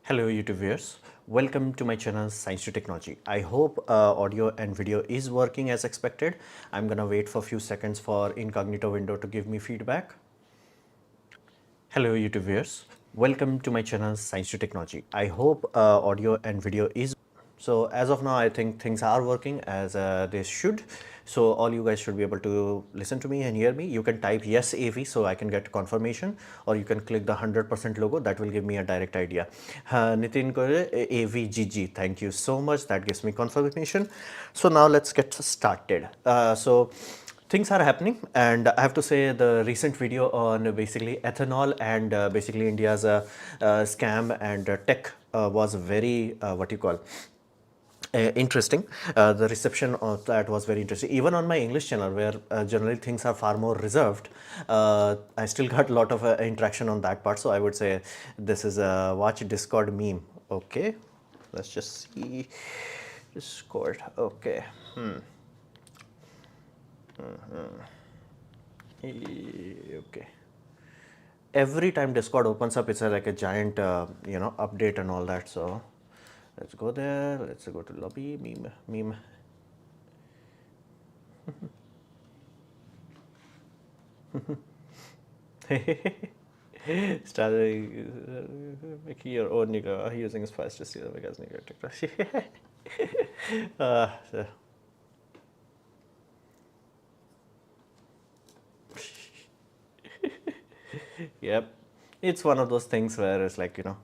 Hello YouTube viewers, welcome to my channel Science to Technology. I hope audio and video is working as expected. I'm gonna wait for a few seconds for incognito window to give me feedback. Hello YouTube viewers, welcome to my channel Science to Technology. I hope audio and video is so as of now I think things are working as they should. So all you guys should be able to listen to me and hear me. You can type yes AV so I can get confirmation, or you can click the 100% logo, that will give me a direct idea. Nitin Kore AVGG, thank you so much, that gives me confirmation. So now let's get started. Things are happening, and I have to say the recent video on basically ethanol and basically India's scam and tech was very what you call interesting. The reception of that was very interesting. Even on my English channel, where generally things are far more reserved, I still got a lot of interaction on that part. So I would say this is a watch Discord meme. Okay, let's just see Discord. Okay. Okay. Every time Discord opens up, it's like a giant, update and all that. So let's go there. Let's go to lobby meme. Start making your own nigga using spice to steal because nigga technology. So. Yep, it's one of those things where it's like, a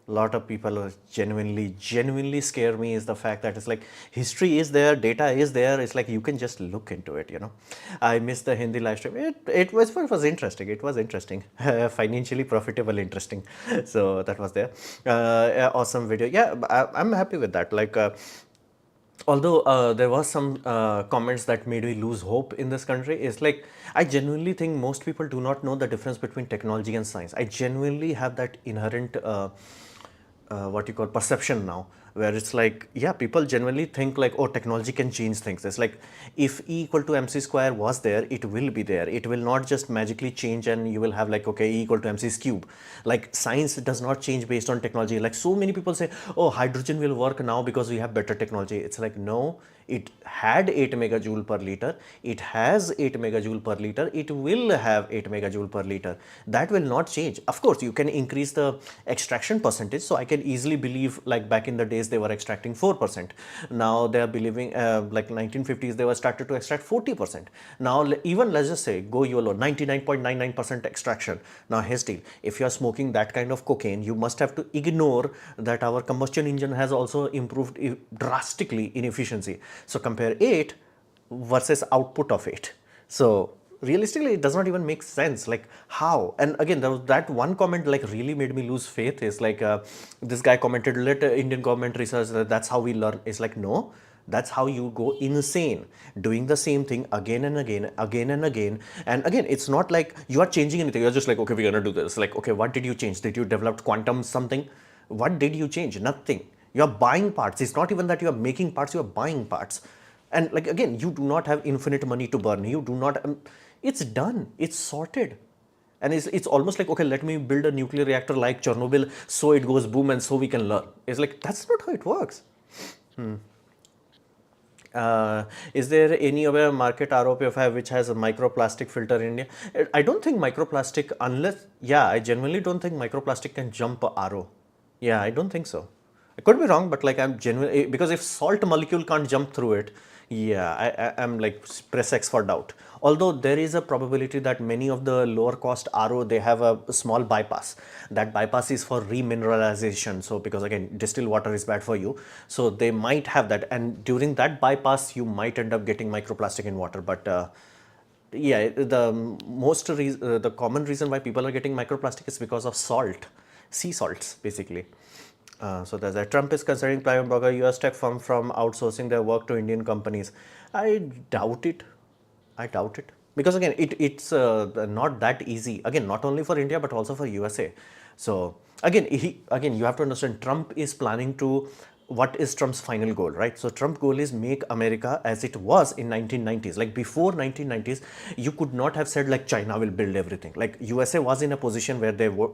lot of people are genuinely scare me is the fact that it's like history is there, data is there. It's like you can just look into it. I missed the Hindi live stream. It was interesting. It was interesting, financially profitable, interesting. So that was there. Awesome video. Yeah, I'm happy with that. Like. Although there was some comments that made me lose hope in this country, is like I genuinely think most people do not know the difference between technology and science. I genuinely have that inherent what you call perception now, where it's like, yeah, people generally think like, oh, technology can change things. It's like if E equal to mc square was there, it will be there. It will not just magically change and you will have like, okay, E equal to mc's cube. Like science does not change based on technology. Like so many people say, oh, hydrogen will work now because we have better technology. It's like, no, it had 8 megajoule per liter, it has 8 megajoule per liter, it will have 8 megajoule per liter. That will not change. Of course you can increase the extraction percentage, so I can easily believe like back in the days they were extracting 4%. Now they are believing like 1950s they were started to extract 40%. Now even let's just say go YOLO, 99.99% extraction. Now here's deal, if you are smoking that kind of cocaine, you must have to ignore that our combustion engine has also improved drastically in efficiency. So compare 8 versus output of 8. So realistically, it does not even make sense. Like how? And again, there was that one comment like really made me lose faith. Is like this guy commented, let Indian government research that's how we learn. It's like, no, that's how you go insane, doing the same thing again and again, again and again. And again, it's not like you are changing anything. You're just like, okay, we're gonna do this. Like, okay, what did you change? Did you develop quantum something? What did you change? Nothing. You're buying parts. It's not even that you're making parts, you're buying parts. And like again, you do not have infinite money to burn. You do not, it's done, it's sorted. And it's almost like, okay, let me build a nuclear reactor like Chernobyl so it goes boom and so we can learn. It's like, that's not how it works. Is there any other market ROPF which has a microplastic filter in India? I don't think microplastic, unless, yeah, I genuinely don't think microplastic can jump RO. Yeah, I don't think so. I could be wrong, but like I'm genuinely, because if salt molecule can't jump through it, yeah, I'm like press X for doubt. Although there is a probability that many of the lower cost RO, they have a small bypass. That bypass is for remineralization. So because again, distilled water is bad for you. So they might have that. And during that bypass, you might end up getting microplastic in water. But yeah, the common reason why people are getting microplastic is because of salt, sea salts basically. So there's a Trump is considering private blogger US tech firm from outsourcing their work to Indian companies. I doubt it. I doubt it, because again, it's not that easy. Again, not only for India but also for USA. So again, you have to understand, Trump is planning to what is Trump's final goal, right? So Trump goal is make America as it was in 1990s. Like before 1990s, you could not have said like China will build everything. Like USA was in a position where they were,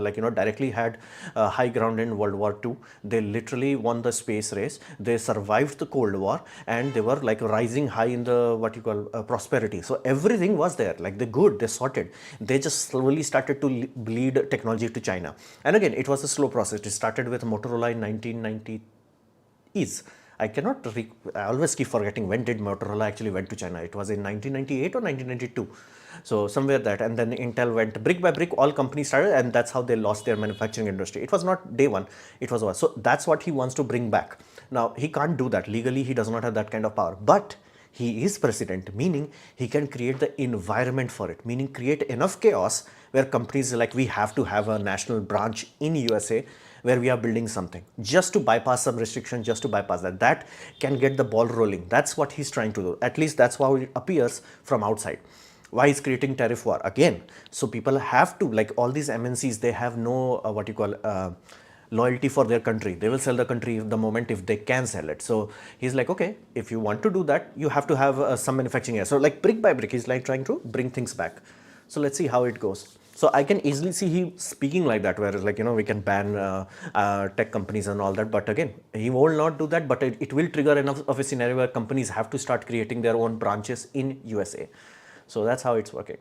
like, you know, directly had high ground in World War II. They literally won the space race. They survived the Cold War, and they were like rising high in the what you call prosperity. So everything was there. Like the good, they sorted. They just slowly started to bleed technology to China. And again, it was a slow process. It started with Motorola in 1990 is. I cannot, I always keep forgetting when did Motorola actually went to China. It was in 1998 or 1992. So somewhere that, and then Intel went brick by brick, all companies started, and that's how they lost their manufacturing industry. It was not day one, it was one. So that's what he wants to bring back. Now, he can't do that. Legally, he does not have that kind of power. But he is president, meaning he can create the environment for it, meaning create enough chaos where companies like we have to have a national branch in USA where we are building something just to bypass some restriction, just to bypass that. That can get the ball rolling. That's what he's trying to do. At least that's how it appears from outside. Why is creating tariff war again? So people have to, like all these MNCs, they have no what you call loyalty for their country. They will sell the country the moment if they can sell it. So he's like, okay, if you want to do that, you have to have some manufacturing here. So like brick by brick, he's like trying to bring things back. So let's see how it goes. So I can easily see he speaking like that, whereas like, you know, we can ban tech companies and all that. But again, he will not do that, but it will trigger enough of a scenario where companies have to start creating their own branches in USA. So that's how it's working.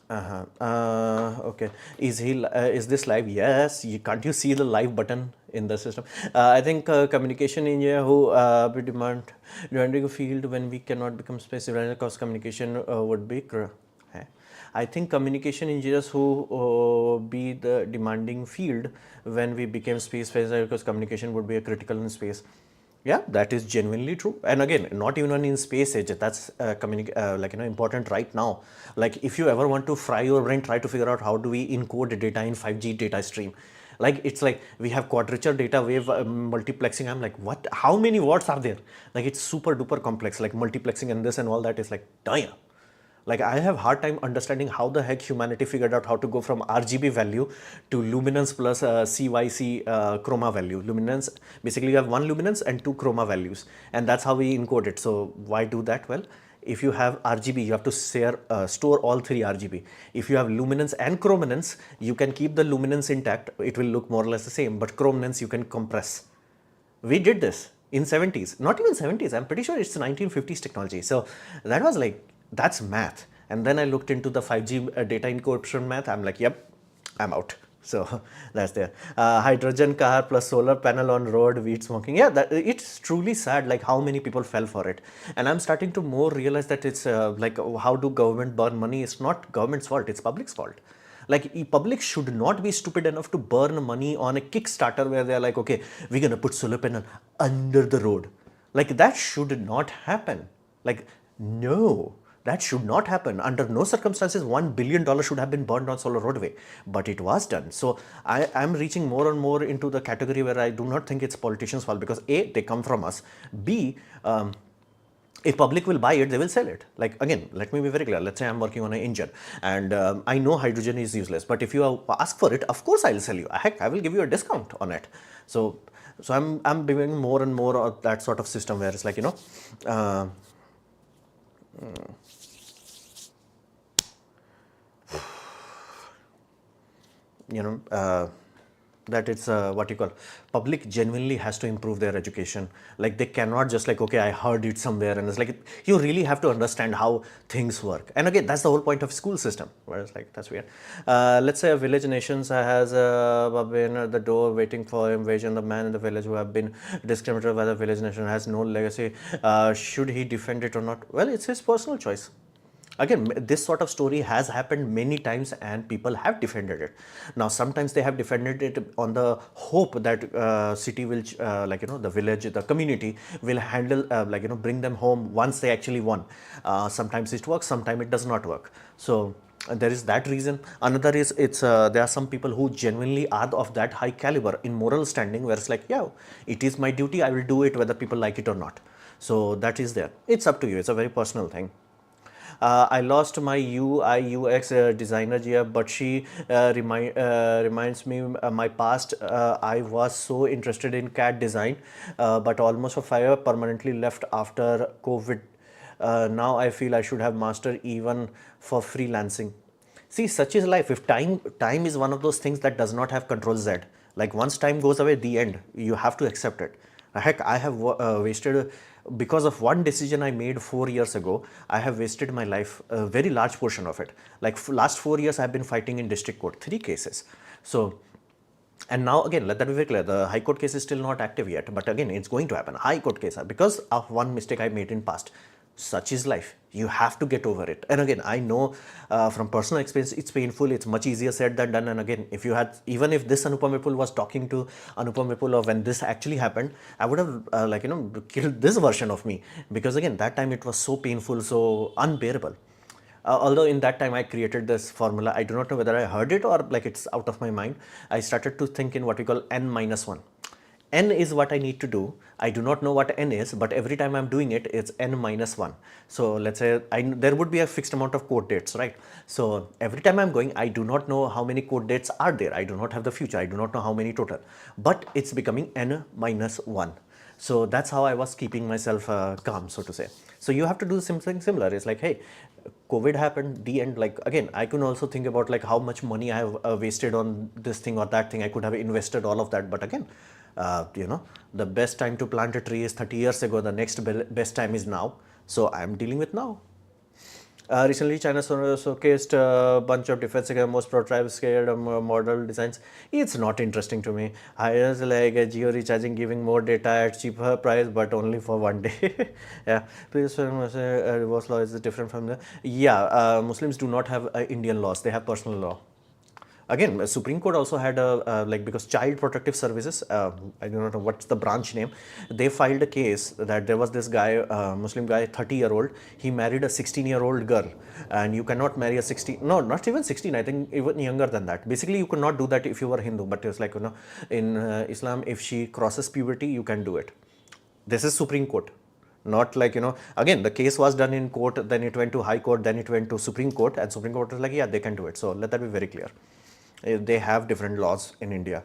Okay. Is this live? Yes. Can't you see the live button in the system? I think communication engineer who we demanding a field when we cannot become specific because communication would be. I think communication engineers who be the demanding field when we became space because communication would be a critical in space. Yeah, that is genuinely true. And again, not even in space age, that's like, you know, important right now. Like if you ever want to fry your brain, try to figure out how do we encode data in 5G data stream. Like it's like we have quadrature data wave multiplexing. I'm like, what? How many words are there? Like it's super duper complex. Like multiplexing and this and all that is like, damn. Like I have hard time understanding how the heck humanity figured out how to go from RGB value to luminance plus CYC chroma value. Luminance, basically you have one luminance and two chroma values, and that's how we encode it. So why do that? Well, if you have RGB, you have to store all three RGB. If you have luminance and chrominance, you can keep the luminance intact. It will look more or less the same, but chrominance you can compress. We did this in 70s, not even 70s. I'm pretty sure it's 1950s technology. So that was like, that's math. And then I looked into the 5G data encryption math. I'm like, yep, I'm out. So that's there. Hydrogen car plus solar panel on road, weed smoking. Yeah, it's truly sad like how many people fell for it. And I'm starting to more realize that it's like how do government burn money? It's not government's fault, it's public's fault. Like public should not be stupid enough to burn money on a Kickstarter where they're like, okay, we're going to put solar panel under the road. Like that should not happen. Like, no. That should not happen. Under no circumstances, $1 billion should have been burned on solar roadway, but it was done. So I am reaching more and more into the category where I do not think it's politicians' fault because A, they come from us. B, if public will buy it, they will sell it. Like again, let me be very clear. Let's say I'm working on an engine and I know hydrogen is useless, but if you ask for it, of course I'll sell you. Heck, I will give you a discount on it. So I'm doing more and more of that sort of system where it's like, you know, that it's what you call public genuinely has to improve their education. Like they cannot just like, okay, I heard it somewhere, and it's like you really have to understand how things work. And again, that's the whole point of school system, where it's like that's weird. Let's say a village nations has been at the door waiting for invasion. The man in the village who have been discriminated by the village nation has no legacy. Should he defend it or not? Well, it's his personal choice. Again, this sort of story has happened many times and people have defended it. Now, sometimes they have defended it on the hope that city will, like, you know, the village, the community will handle, like, you know, bring them home once they actually won. Sometimes it works, sometimes it does not work. So there is that reason. Another is there are some people who genuinely are of that high caliber in moral standing where it's like, yeah, it is my duty, I will do it whether people like it or not. So that is there. It's up to you. It's a very personal thing. I lost my UI UX designer Jia, but she reminds me my past. I was so interested in CAD design, but almost a fire permanently left after COVID. Now I feel I should have mastered even for freelancing. See, such is life. If time is one of those things that does not have control Z. Like once time goes away, the end. You have to accept it. Heck, I have wasted because of one decision I made 4 years ago. I have wasted my life, a very large portion of it. Like last 4 years, I've been fighting in district court, 3 cases. So and now again, let that be very clear. The High Court case is still not active yet, but again, it's going to happen. High Court case because of one mistake I made in past. Such is life. You have to get over it. And again, I know from personal experience, it's painful. It's much easier said than done. And again, if you had, even if this Anupam Vipul was talking to Anupam Vipul of when this actually happened, I would have killed this version of me, because again, that time it was so painful, so unbearable. Although in that time I created this formula, I do not know whether I heard it or like it's out of my mind. I started to think in what we call n minus 1. N is what I need to do. I do not know what n is, but every time I'm doing it, it's n minus 1. So let's say there would be a fixed amount of code dates, right? So every time I'm going, I do not know how many code dates are there. I do not have the future. I do not know how many total, but it's becoming n minus 1. So that's how I was keeping myself calm, so to say. So you have to do something similar. It's like, hey, COVID happened, the end. Like again, I can also think about like how much money I have wasted on this thing or that thing. I could have invested all of that, but again, the best time to plant a tree is 30 years ago. The next best time is now. So I'm dealing with now. Recently, China showcased a bunch of defense against most pro-tribe scared model designs. It's not interesting to me. I just like a Geo recharging, giving more data at cheaper price, but only for one day. Yeah, previous divorce law is different from the. Yeah, Muslims do not have Indian laws. They have personal law. Again, Supreme Court also had a like, because Child Protective Services, I don't know what's the branch name, they filed a case that there was this guy, Muslim guy, 30-year-old, he married a 16-year-old girl, and you cannot marry a 16, no, not even 16, I think even younger than that. Basically, you could not do that if you were Hindu, but it's like, in Islam, if she crosses puberty, you can do it. This is Supreme Court. Not like, again, the case was done in court, then it went to High Court, then it went to Supreme Court, and Supreme Court was like, yeah, they can do it. So let that be very clear. They have different laws in India.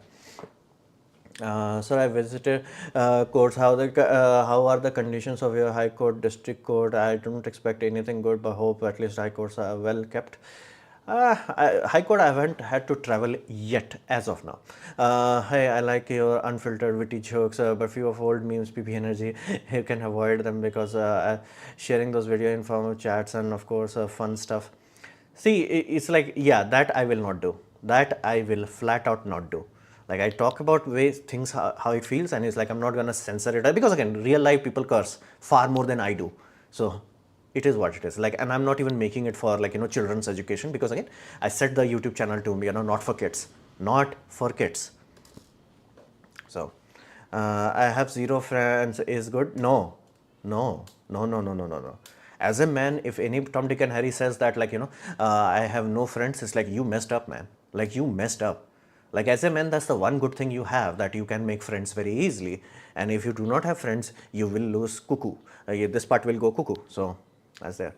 Sir, I visited courts. How are the conditions of your High Court, District Court? I don't expect anything good, but hope at least High Courts are well kept. High Court, I haven't had to travel yet as of now. Hey, I like your unfiltered witty jokes, but few of old memes, PP energy, you can avoid them because sharing those video informal chats and of course fun stuff. See, it's like, yeah, that I will not do. That I will flat out not do. Like I talk about ways, things, how it feels, and it's like I'm not gonna censor it, because again, real life people curse far more than I do. So it is what it is. Like, and I'm not even making it for like, children's education, because again, I set the YouTube channel to, not for kids, not for kids. So I have 0 friends is good. No. As a man, if any Tom, Dick and Harry says that like, I have no friends, it's like you messed up, man. Like you messed up. Like as a man, that's the one good thing you have, that you can make friends very easily. And if you do not have friends, you will lose cuckoo. This part will go cuckoo. So that's there.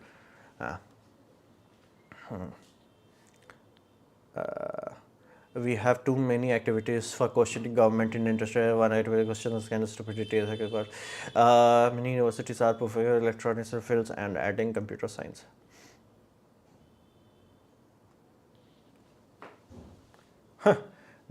We have too many activities for questioning government in industry. One activity question is kind of stupidity. Many universities are preferring electronics fields and adding computer science.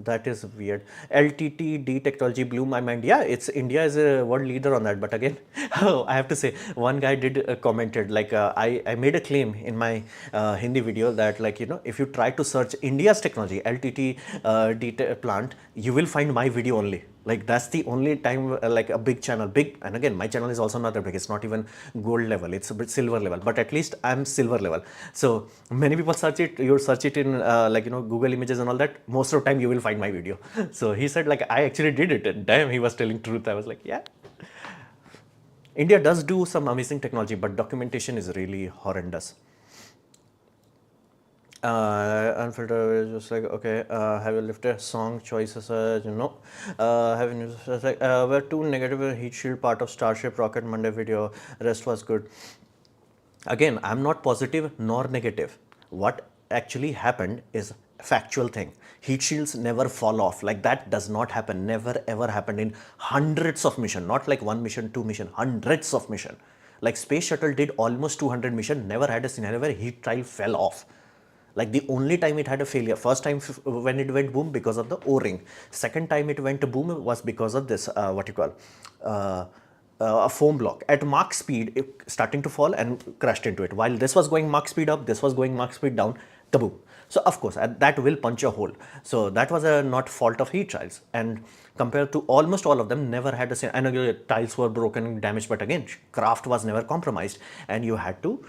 That is weird. LTTD technology blew my mind. Yeah, it's India is a world leader on that. But again, I have to say, one guy did commented like I made a claim in my Hindi video that like if you try to search India's technology LTTD plant, you will find my video only. Like that's the only time like a big channel, and again my channel is also not that big. It's not even gold level. It's a bit silver level. But at least I'm silver level. So many people search it. You search it in Google Images and all that. Most of the time you will find my video. So he said like I actually did it. And damn, he was telling truth. I was like, yeah. India does do some amazing technology, but documentation is really horrendous. Unfiltered is just like, okay, have you lifted song choices? Have you like were too negative heat shield part of Starship Rocket Monday video, rest was good. Again, I'm not positive nor negative. What actually happened is factual thing. Heat shields never fall off. Like that does not happen. Never ever happened in hundreds of mission. Not like one mission, two mission, hundreds of mission. Like space shuttle did almost 200 mission. Never had a scenario where heat tile fell off. Like the only time it had a failure, first time when it went boom because of the O-ring. Second time it went boom was because of this, what you call, uh, a foam block. At Mach speed, it starting to fall and crashed into it. While this was going Mach speed up, this was going Mach speed down, kaboom. So of course, that will punch a hole. So that was a not fault of heat trials. And compared to almost all of them, never had a same. I know your tiles were broken and damaged, but again, craft was never compromised, and you had to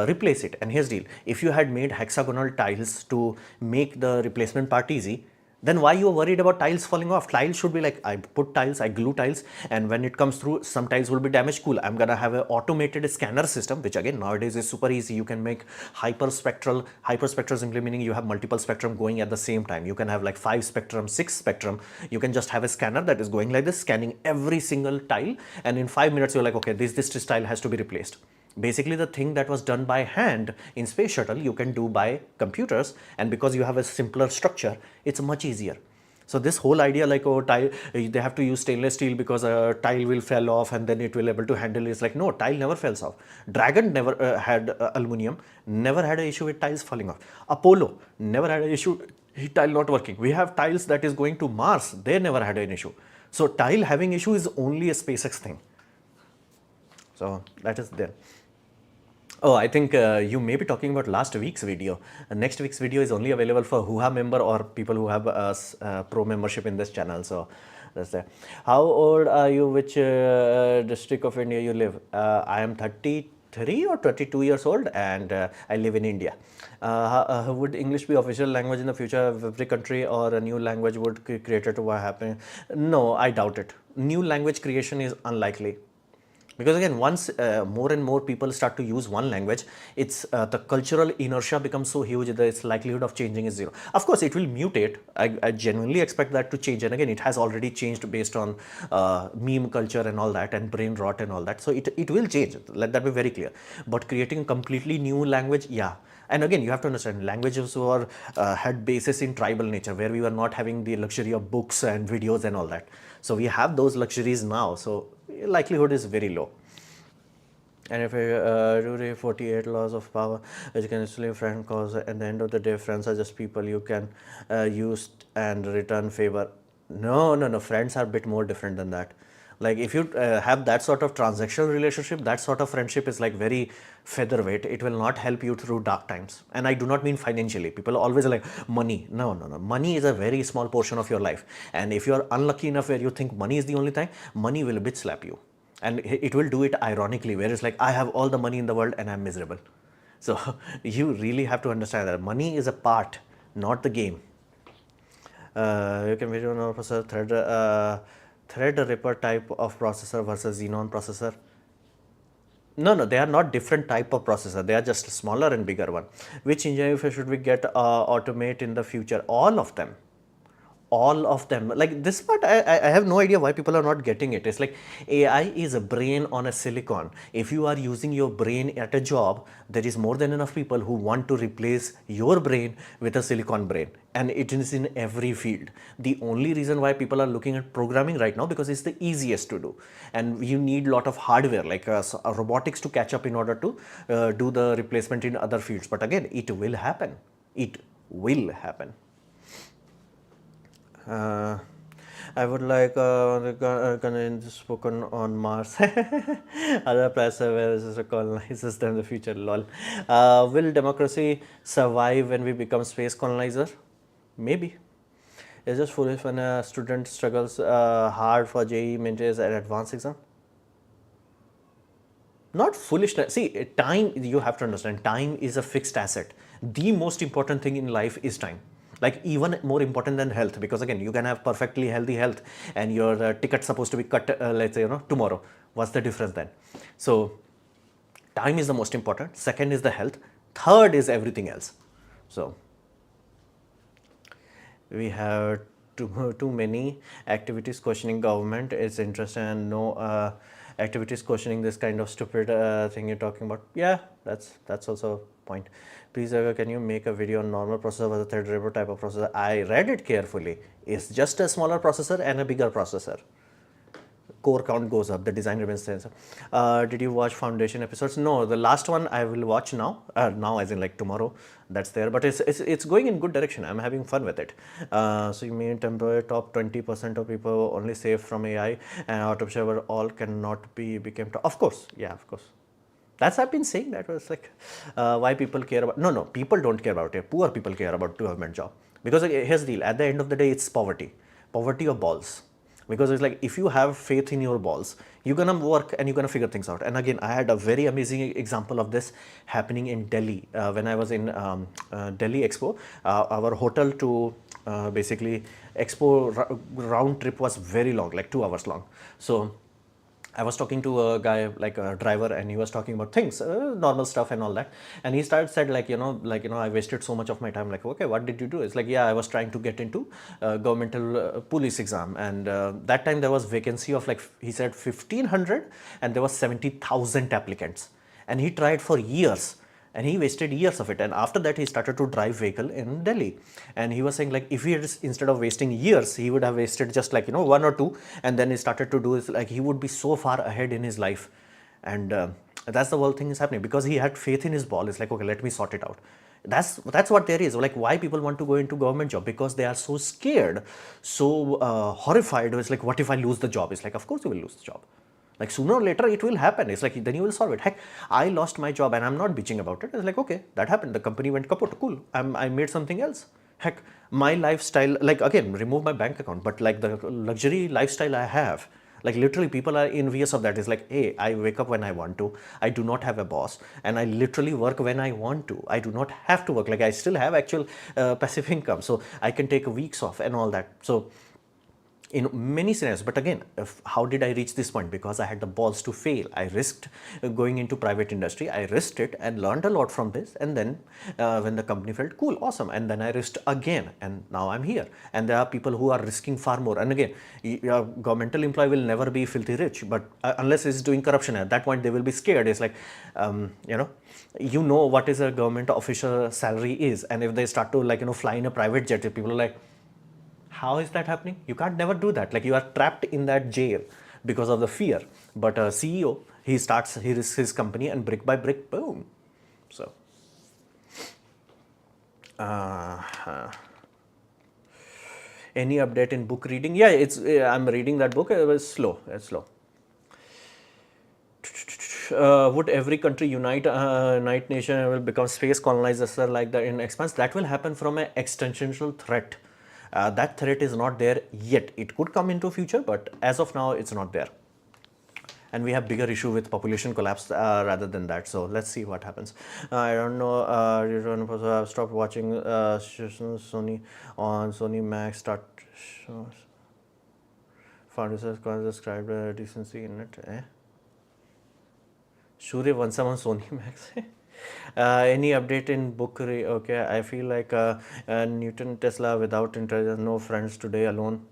replace it. And here's the deal: if you had made hexagonal tiles to make the replacement part easy, then why you are worried about tiles falling off? Tiles should be like, I put tiles, I glue tiles, and when it comes through, some tiles will be damaged. Cool, I'm gonna have an automated scanner system, which again nowadays is super easy. You can make hyperspectral simply meaning you have multiple spectrum going at the same time. You can have like 5 spectrum, 6 spectrum. You can just have a scanner that is going like this, scanning every single tile, and in 5 minutes you're like, okay, this tile has to be replaced. Basically, the thing that was done by hand in space shuttle, you can do by computers, and because you have a simpler structure, it's much easier. So this whole idea like, oh, tile, they have to use stainless steel because a tile will fall off and then it will able to handle it. It's like, no, tile never falls off. Dragon never had aluminum, never had an issue with tiles falling off. Apollo never had an issue, tile not working. We have tiles that is going to Mars, they never had an issue. So tile having issue is only a SpaceX thing. So that is there. Oh, I think you may be talking about last week's video. Next week's video is only available for Huha member or people who have pro membership in this channel. So that's there. How old are you? Which district of India you live? I am 33 or 22 years old, and I live in India. Would English be official language in the future of every country, or a new language would be created to what happen? No, I doubt it. New language creation is unlikely. Because again, once more and more people start to use one language, it's the cultural inertia becomes so huge that its likelihood of changing is zero. Of course, it will mutate. I genuinely expect that to change, and again, it has already changed based on meme culture and all that, and brain rot and all that. So it will change. Let that be very clear. But creating a completely new language, yeah. And again, you have to understand, languages were had basis in tribal nature, where we were not having the luxury of books and videos and all that. So we have those luxuries now. So likelihood is very low. And if I do the 48 laws of power, which you can actually friend, cause at the end of the day, friends are just people you can use and return favor. No. Friends are a bit more different than that. Like if you have that sort of transactional relationship, that sort of friendship is like very featherweight. It will not help you through dark times. And I do not mean financially. People are always like money. No. Money is a very small portion of your life. And if you are unlucky enough where you think money is the only thing, money will bitch slap you. And it will do it ironically, where it's like, I have all the money in the world and I'm miserable. So you really have to understand that money is a part, not the game. You can video on processor Threadripper type of processor versus Xenon processor. No, they are not different type of processor. They are just smaller and bigger one. Which engine should we get automate in the future? All of them. All of them. Like this part, I have no idea why people are not getting it. It's like AI is a brain on a silicon. If you are using your brain at a job, there is more than enough people who want to replace your brain with a silicon brain, and it is in every field. The only reason why people are looking at programming right now, because it's the easiest to do, and you need a lot of hardware like robotics to catch up in order to do the replacement in other fields. But again, it will happen. It will happen. I would like spoken on Mars. Other planets where colonizers than the future. Lol. Will democracy survive when we become space colonizer? Maybe. It's just foolish when a student struggles hard for JEE maintains an advanced exam. Not foolishness. See, time, you have to understand, time is a fixed asset. The most important thing in life is time. Like even more important than health, because again, you can have perfectly healthy health and your ticket supposed to be cut, let's say, tomorrow. What's the difference then? So time is the most important. Second is the health. Third is everything else. So we have too many activities questioning government. It's interesting and no activities questioning this kind of stupid thing you're talking about. Yeah, that's also a point. Please, can you make a video on normal processor versus Threadripper type of processor? I read it carefully. It's just a smaller processor and a bigger processor. Core count goes up, the design remains the same. Did you watch Foundation episodes? No, the last one I will watch now. Now, as in like tomorrow, that's there. But it's going in good direction. I'm having fun with it. So you mean temporary top 20% of people only safe from AI and artificial all cannot be became. Of course, yeah, of course. That's I've been saying that was like why people care about. No, people don't care about it. Poor people care about government job because here's the deal. At the end of the day, it's poverty of balls. Because it's like if you have faith in your balls, you're gonna work and you're gonna figure things out. And again, I had a very amazing example of this happening in Delhi when I was in Delhi Expo. Our hotel to basically Expo round trip was very long, like 2 hours long. So I was talking to a guy, like a driver, and he was talking about things, normal stuff and all that. And he said like, I wasted so much of my time. Like, okay, what did you do? It's like, yeah, I was trying to get into governmental police exam. And that time there was vacancy of like, he said 1500 and there was 70,000 applicants. And he tried for years and he wasted years of it. And after that he started to drive vehicle in Delhi, and he was saying like if he had, instead of wasting years, he would have wasted just like 1 or 2, and then he started to do is like he would be so far ahead in his life. And that's the whole thing is happening because he had faith in his ball. It's like, okay, let me sort it out. That's what there is. Like why people want to go into government job, because they are so scared, so horrified. It's like, what if I lose the job? It's like, of course you will lose the job. Like sooner or later it will happen. It's like then you will solve it. Heck, I lost my job and I'm not bitching about it. It's like, okay, that happened. The company went kaput. Cool. I made something else. Heck, my lifestyle, like again, remove my bank account, but like the luxury lifestyle I have, like literally people are envious of that. It's like, hey, I wake up when I want to. I do not have a boss and I literally work when I want to. I do not have to work. Like I still have actual passive income. So I can take weeks off and all that. So in many scenarios. But again, how did I reach this point? Because I had the balls to fail. I risked going into private industry. I risked it and learned a lot from this. And then when the company felt cool, awesome, and then I risked again, and now I'm here. And there are people who are risking far more. And again, a governmental employee will never be filthy rich, but unless he's doing corruption, at that point they will be scared. It's like, what is a government official salary is, and if they start to fly in a private jet, people are like, how is that happening? You can't never do that. Like you are trapped in that jail because of the fear. But a CEO, he risks his company and brick by brick, boom. So, any update in book reading? Yeah, I'm reading that book. It was slow. It's slow. Would every country unite nation and will become space colonizer like that in Expanse? That will happen from an existential threat. That threat is not there yet. It could come into future, but as of now, it's not there. And we have bigger issue with population collapse rather than that. So let's see what happens. I don't know. I've stopped watching Sony on Sony Max. Start shows. Founders described decency in it. Surya Vansam on Sony Max. Any update in book? Okay, I feel like Newton Tesla without intelligence, no friends today alone.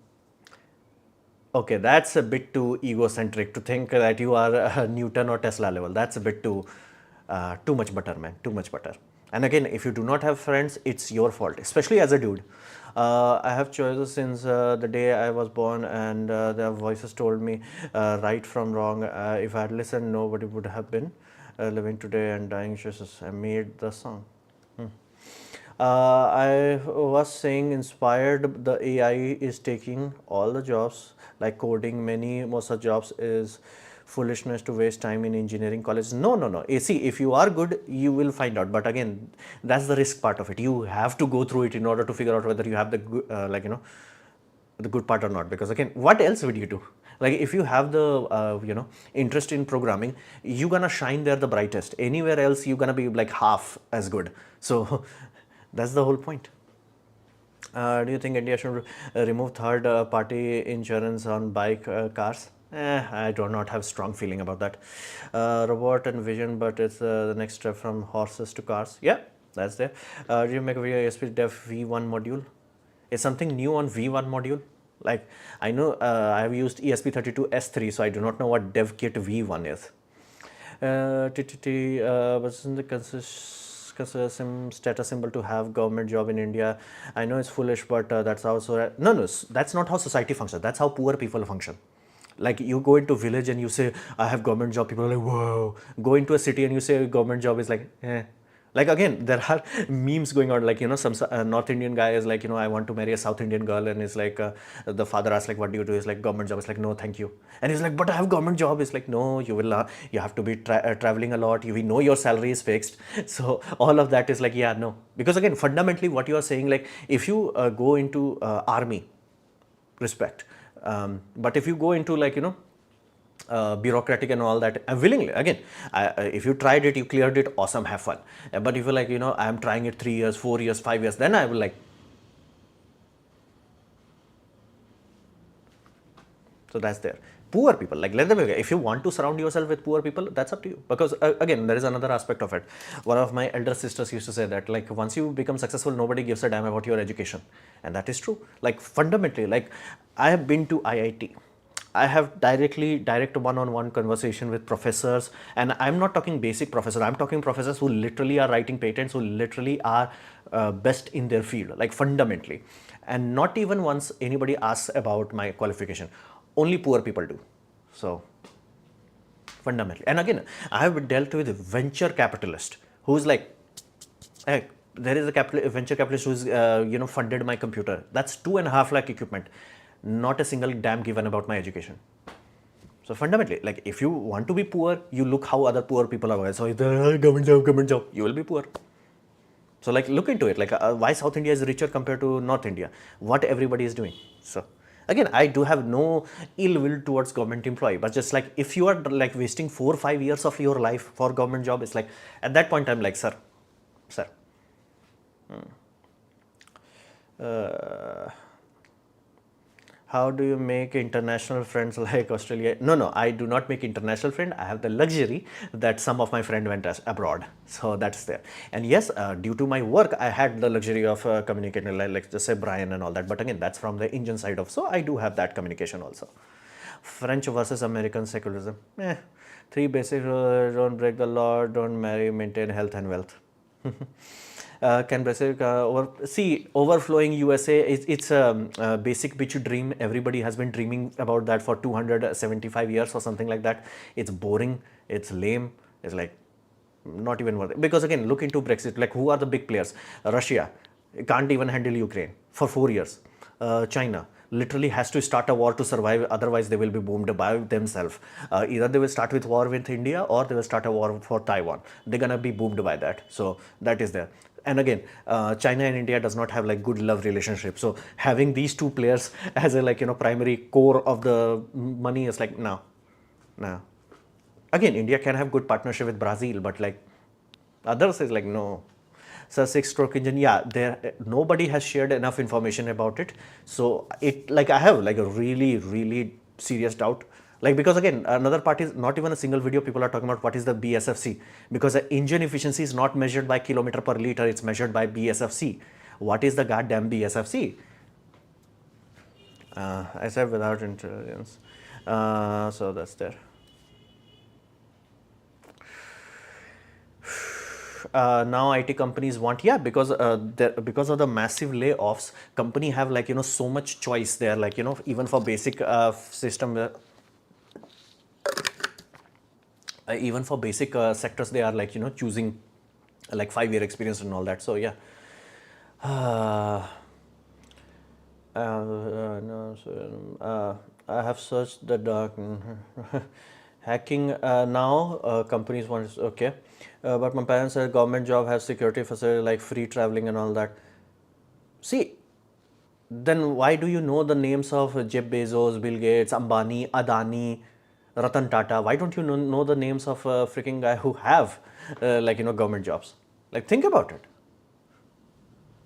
Okay, that's a bit too egocentric to think that you are Newton or Tesla level. That's a bit too much butter, man. Too much butter. And again, if you do not have friends, it's your fault, especially as a dude. I have choices since the day I was born, and their voices told me right from wrong. If I had listened, nobody would have been living today and dying choices. I made the song. I was saying inspired, the AI is taking all the jobs like coding. Most of the jobs is foolishness to waste time in engineering college. No. See, if you are good, you will find out. But again, that's the risk part of it. You have to go through it in order to figure out whether you have the good, the good part or not. Because again, what else would you do? Like if you have the interest in programming, you're gonna shine there the brightest. Anywhere else, you're gonna be like half as good. So that's the whole point. Do you think India should remove third party insurance on bike cars? I do not have strong feeling about that. Robot and vision, but it's the next step from horses to cars. Yeah, that's there. Do you make a video ASP Dev V1 module? Is something new on V1 module? Like I know I have used ESP32S3, so I do not know what DevKit V1 is. What's in the consider status symbol to have government job in India? I know it's foolish, but that's also no, that's not how society functions. That's how poor people function. Like you go into village and you say I have government job, people are like whoa. Go into a city and you say government job is like eh. Like again, there are memes going on. Like some North Indian guy is like I want to marry a South Indian girl, and it's like the father asks like what do you do? He's like government job. It's like no, thank you. And he's like but I have government job. It's like no, you will you have to be traveling a lot. We know your salary is fixed. So all of that is like yeah no, because again fundamentally what you are saying, like if you go into army, respect, but if you go into like bureaucratic and all that willingly again if you tried it, you cleared it, awesome, have fun. But if you're like I am trying it 3 years, 4 years, 5 years, then I will like, so that's there. Poor people, like let them be. If you want to surround yourself with poor people, that's up to you, because again there is another aspect of it. One of my elder sisters used to say that like once you become successful, nobody gives a damn about your education, and that is true. Like fundamentally, like I have been to IIT, I have direct one-on-one conversation with professors, and I'm not talking basic professors. I'm talking professors who literally are writing patents, who literally are best in their field, like fundamentally. And not even once anybody asks about my qualification. Only poor people do. So fundamentally, and again, I have dealt with a venture capitalist who's like, hey, there is a venture capitalist who's funded my computer. That's 2.5 lakh equipment. Not a single damn given about my education. So fundamentally, like if you want to be poor, you look how other poor people are. So if the government job, you will be poor. So like look into it, like why South India is richer compared to North India, what everybody is doing. So again, I do have no ill will towards government employee, but just like if you are like wasting 4 or 5 years of your life for government job, it's like at that point I'm like, sir. How do you make international friends like Australia? No, I do not make international friend. I have the luxury that some of my friend went abroad, so that's there. And yes, due to my work, I had the luxury of communicating like just say Brian and all that. But again, that's from the Indian side of, so I do have that communication also. French versus American secularism. 3 basic rules: don't break the law, don't marry, maintain health and wealth. Can basic overflowing USA, it's a basic bitch dream. Everybody has been dreaming about that for 275 years or something like that. It's boring, it's lame, it's like not even worth it. Because again, look into Brexit, like who are the big players? Russia can't even handle Ukraine for 4 years. China literally has to start a war to survive, otherwise they will be boomed by themselves. Either they will start with war with India or they will start a war for Taiwan. They're gonna be boomed by that. So that is there. And again, China and India does not have like good love relationship. So having these two players as a like primary core of the money is like no. Again, India can have good partnership with Brazil, but like others is like no. So 6-stroke engine, yeah, there nobody has shared enough information about it. So it like I have like a really serious doubt. Like because again, another part is not even a single video people are talking about what is the BSFC, because the engine efficiency is not measured by kilometer per liter, it's measured by BSFC. What is the goddamn BSFC? I said without intelligence. So that's there. Now IT companies want, yeah, because because of the massive layoffs, company have like so much choice there, like even for basic system even for basic sectors they are like choosing like 5-year experience and all that. So yeah. I have searched the dark hacking now. Companies want, okay, but my parents said government job has security facility like free traveling and all that. See, then why do you know the names of Jeff Bezos, Bill Gates, Ambani, Adani, Ratan Tata? Why don't you know the names of freaking guy who have like government jobs? Like think about it,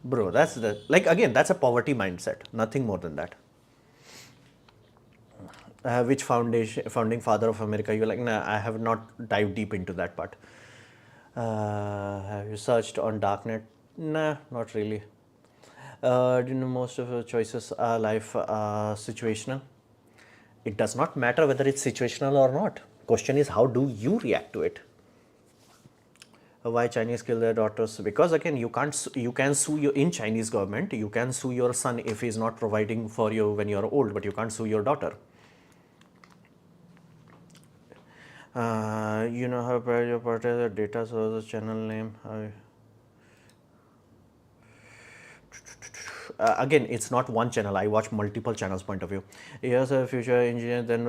bro. That's the like again that's a poverty mindset, nothing more than that. Which founding father of America? You're like, nah, I have not dived deep into that part. Have you searched on darknet? Nah, not really. Most of your choices are life situational. It does not matter whether it's situational or not. Question is, how do you react to it? Why Chinese kill their daughters? Because again, you can sue you in Chinese government. You can sue your son if he's not providing for you when you're old, but you can't sue your daughter. You know how your part the data source channel name. Again, it's not one channel. I watch multiple channels point of view. Years of future engineer, then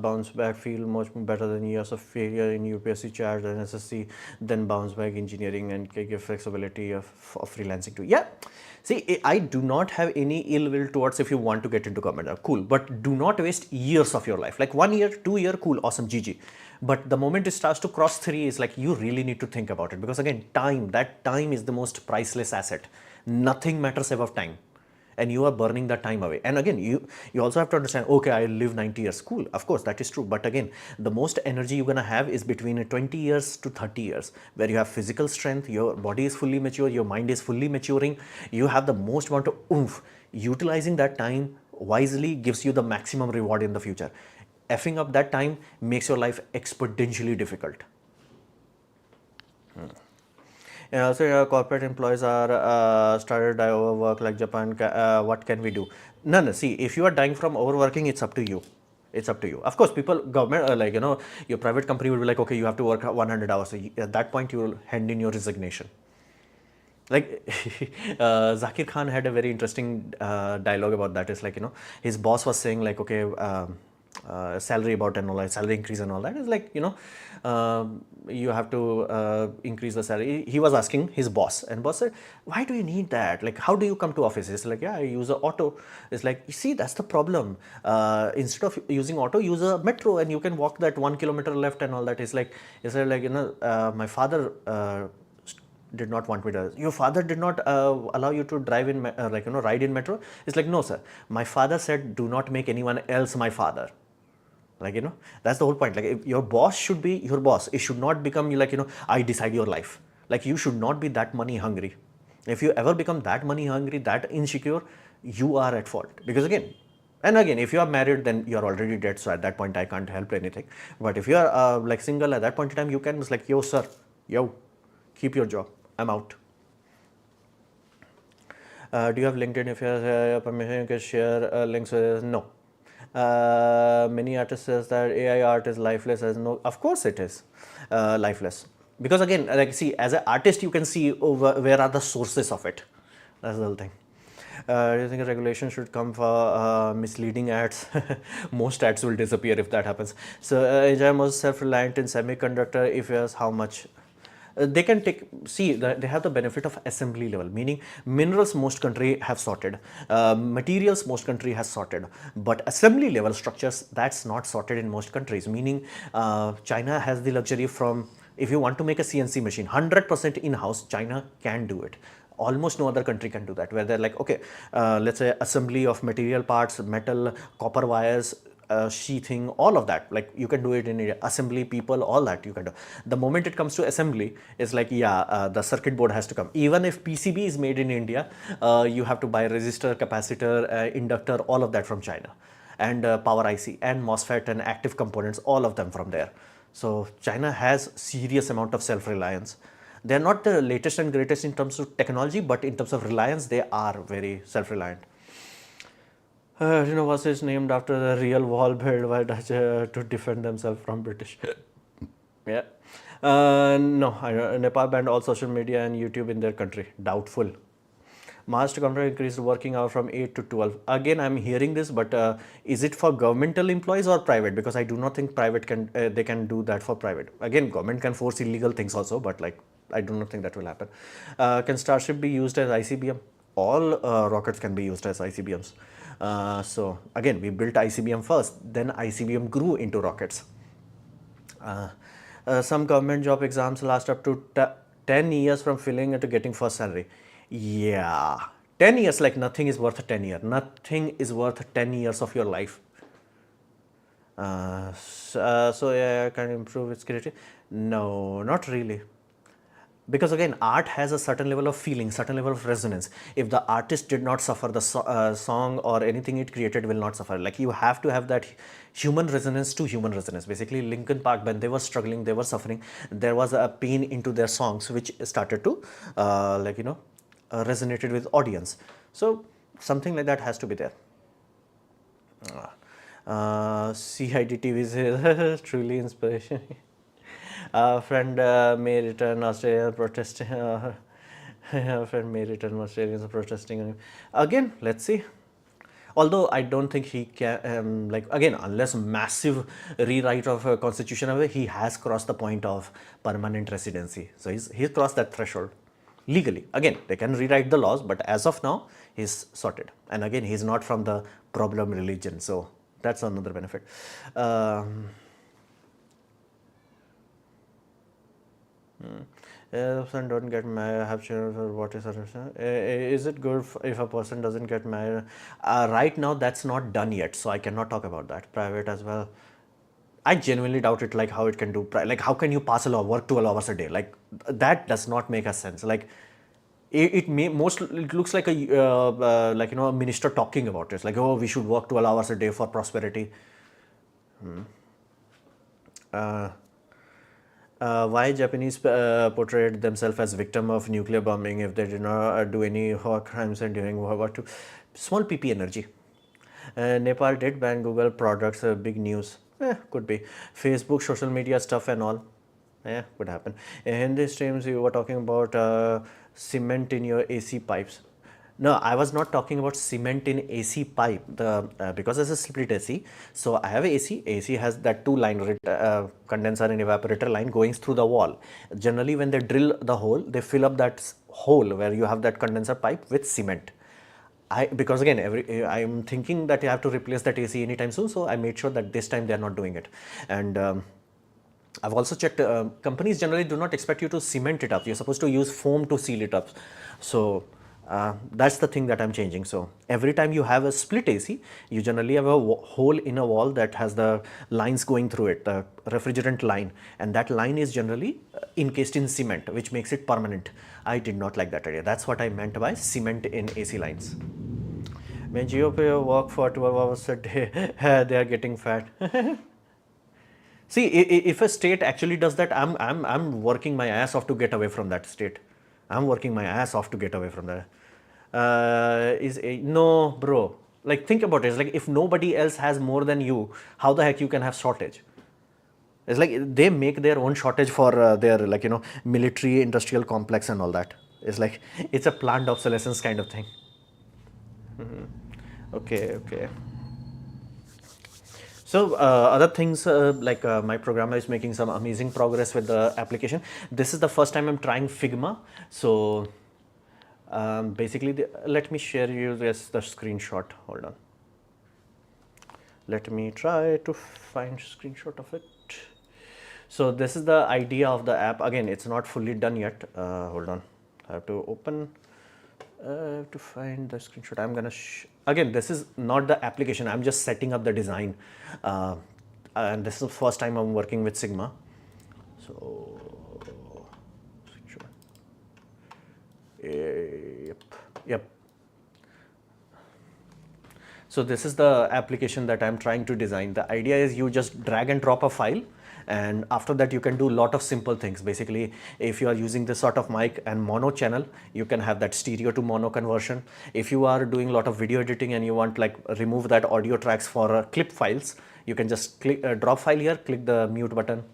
bounce back, feel much better than years of failure in UPSC charge and SSC, then bounce back engineering and give flexibility of freelancing too. Yeah, see, I do not have any ill will towards if you want to get into government. Cool, but do not waste years of your life. Like 1 year, 2 year, cool, awesome, GG. But the moment it starts to cross 3, is like you really need to think about it, because again, that time is the most priceless asset. Nothing matters above time, and you are burning that time away. And again, you also have to understand, okay, I live 90 years, cool, of course that is true, but again, the most energy you're going to have is between 20 years to 30 years, where you have physical strength, your body is fully mature, your mind is fully maturing, you have the most amount of oomph. Utilizing that time wisely gives you the maximum reward in the future. Effing up that time makes your life exponentially difficult. And also, corporate employees are started to die overwork like Japan. What can we do? No. See, if you are dying from overworking, it's up to you. It's up to you. Of course, government, your private company will be like, okay, you have to work 100 hours. So at that point, you will hand in your resignation. Like Zakir Khan had a very interesting dialogue about that. It's like, his boss was saying like, okay, salary about and all that, salary increase and all that. It's like, you have to increase the salary. He was asking his boss, and boss said, why do you need that? Like, how do you come to office? It's like, yeah, I use an auto. It's like, you see, that's the problem. Instead of using auto, use a metro, and you can walk that 1 kilometer left and all that. It's like, my father did not want me to. Your father did not allow you to drive in, ride in metro? It's like, no, sir. My father said, do not make anyone else my father. Like, that's the whole point. Like, if your boss should be your boss. It should not become like, I decide your life. Like, you should not be that money hungry. If you ever become that money hungry, that insecure, you are at fault. Because again, if you are married, then you are already dead. So at that point, I can't help anything. But if you are like single at that point in time, you can just like, yo, sir, yo, keep your job. I'm out. Do you have LinkedIn? If you have permission, you can share links with us. No. Many artists says that AI art is lifeless. As no, of course it is lifeless. Because again, like, see, as an artist, you can see where are the sources of it. That's the whole thing. Do you think a regulation should come for misleading ads? Most ads will disappear if that happens. So, is I most self-reliant in semiconductor? If yes, how much? They can they have the benefit of assembly level, meaning minerals most country have sorted, materials most country has sorted, but assembly level structures, that's not sorted in most countries, meaning China has the luxury from, if you want to make a CNC machine 100% in-house, China can do it. Almost no other country can do that, where they're like, okay, let's say assembly of material parts, metal, copper wires, sheathing, all of that, like you can do it in India. Assembly people, all that you can do. The moment it comes to assembly, it's like, yeah, the circuit board has to come. Even if PCB is made in India, you have to buy resistor, capacitor, inductor, all of that from China, and power IC and MOSFET and active components, all of them from there. So China has serious amount of self-reliance. They're not the latest and greatest in terms of technology, but in terms of reliance, they are very self-reliant. Was it named after the real wall built by Dutch to defend themselves from British? Yeah. No, Nepal banned all social media and YouTube in their country. Doubtful. Master Computer increased working hour from 8 to 12. Again, I'm hearing this, but is it for governmental employees or private? Because I do not think private they can do that for private. Again, government can force illegal things also, but like, I do not think that will happen. Can Starship be used as ICBM? All rockets can be used as ICBMs. So again, we built ICBM first, then ICBM grew into rockets. Some government job exams last up to 10 years from filling to getting first salary. Yeah, 10 years, like nothing is worth 10 years. Nothing is worth 10 years of your life. So yeah, can improve its creativity? No, not really. because again, art has a certain level of feeling, certain level of resonance. If the artist did not suffer, the song or anything it created will not suffer. Like, you have to have that human resonance to human resonance. Basically, Linkin Park, when they were struggling, they were suffering, there was a pain into their songs which started to resonated with audience. So something like that has to be there. CIDTV is truly inspiration. Friend may return Australia protesting. Friend may return Australians protesting. Again, let's see. Although I don't think he can, again, unless massive rewrite of a constitution, he has crossed the point of permanent residency. So he's crossed that threshold legally. Again, they can rewrite the laws, but as of now, he's sorted. And again, he's not from the problem religion. So that's another benefit. If a don't get married, have children, or what is it good if a person doesn't get married? Right now, that's not done yet, so I cannot talk about that. Private as well. I genuinely doubt it. Like, how it can do, like, how can you pass a law, work 12 hours a day? Like, that does not make a sense. Like, it looks like a a minister talking about it. It's like, oh, we should work 12 hours a day for prosperity. Why Japanese portrayed themselves as victim of nuclear bombing if they did not do any war crimes and during World War II? Small PP energy. Nepal did ban Google products, big news. Could be. Facebook, social media stuff and all. Could happen. In these streams, you were talking about cement in your AC pipes. No, I was not talking about cement in AC pipe. Because it's a split AC, so I have AC. AC has that two line condenser and evaporator line going through the wall. Generally, when they drill the hole, they fill up that hole where you have that condenser pipe with cement. Because again, I'm thinking that you have to replace that AC anytime soon, so I made sure that this time they are not doing it. And I've also checked, companies generally do not expect you to cement it up. You're supposed to use foam to seal it up. So that's the thing that I'm changing. So every time you have a split AC, you generally have a hole in a wall that has the lines going through it, the refrigerant line, and that line is generally encased in cement, which makes it permanent. I did not like that idea. That's what I meant by cement in AC lines. When Jio work for 12 hours a day, they are getting fat. See, if a state actually does that, I'm working my ass off to get away from that state. I'm working my ass off to get away from that. No, bro. Like, think about it. It's like, if nobody else has more than you, how the heck you can have shortage? It's like they make their own shortage for their military industrial complex and all that. It's like it's a planned obsolescence kind of thing. Okay. So other things my programmer is making some amazing progress with the application. This is the first time I'm trying Figma. So basically, let me share you the screenshot. Hold on. Let me try to find screenshot of it. So this is the idea of the app. Again, it's not fully done yet. Hold on. I have to open. I have to find the screenshot. I'm gonna again, this is not the application. I'm just setting up the design, and this is the first time I'm working with Sigma. So, yep. So this is the application that I'm trying to design. The idea is you just drag and drop a file, and after that you can do a lot of simple things. Basically, if you are using this sort of mic and mono channel, you can have that stereo to mono conversion. If you are doing a lot of video editing and you want remove that audio tracks for clip files, you can just click drop file here, click the mute button.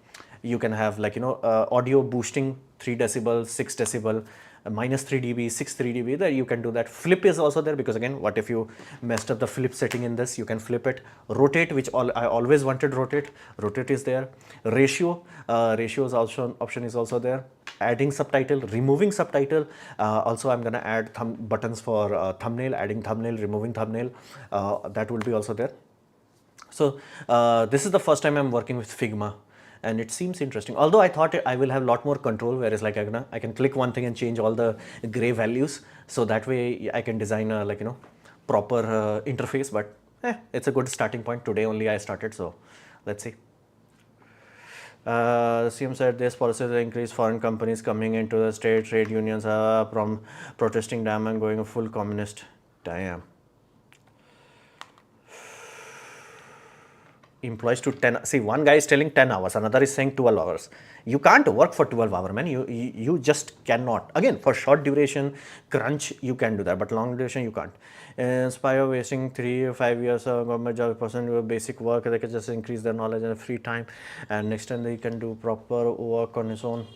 You can have audio boosting 3 decibel, 6 decibel, minus 3 dB, 3 dB, there you can do that. Flip is also there, because again, what if you messed up the flip setting in this, you can flip it. Rotate, which I always wanted rotate is there. Ratio is also option is also there. Adding subtitle, removing subtitle. Also I'm gonna add buttons for thumbnail, adding thumbnail, removing thumbnail. That will be also there. So this is the first time I'm working with Figma, and it seems interesting. Although I thought I will have a lot more control, whereas I can click one thing and change all the gray values, so that way I can design a proper interface. But it's a good starting point. Today only I started, so let's see. CM said this policy will increase foreign companies coming into the state, trade unions from protesting damn and going full communist. Damn. Employees to 10, see, one guy is telling 10 hours, another is saying 12 hours. You can't work for 12 hours, man. You just cannot. Again, for short duration crunch you can do that, but long duration you can't. Inspire wasting 3 or 5 years government job person with basic work, they can just increase their knowledge and free time, and next time they can do proper work on his own.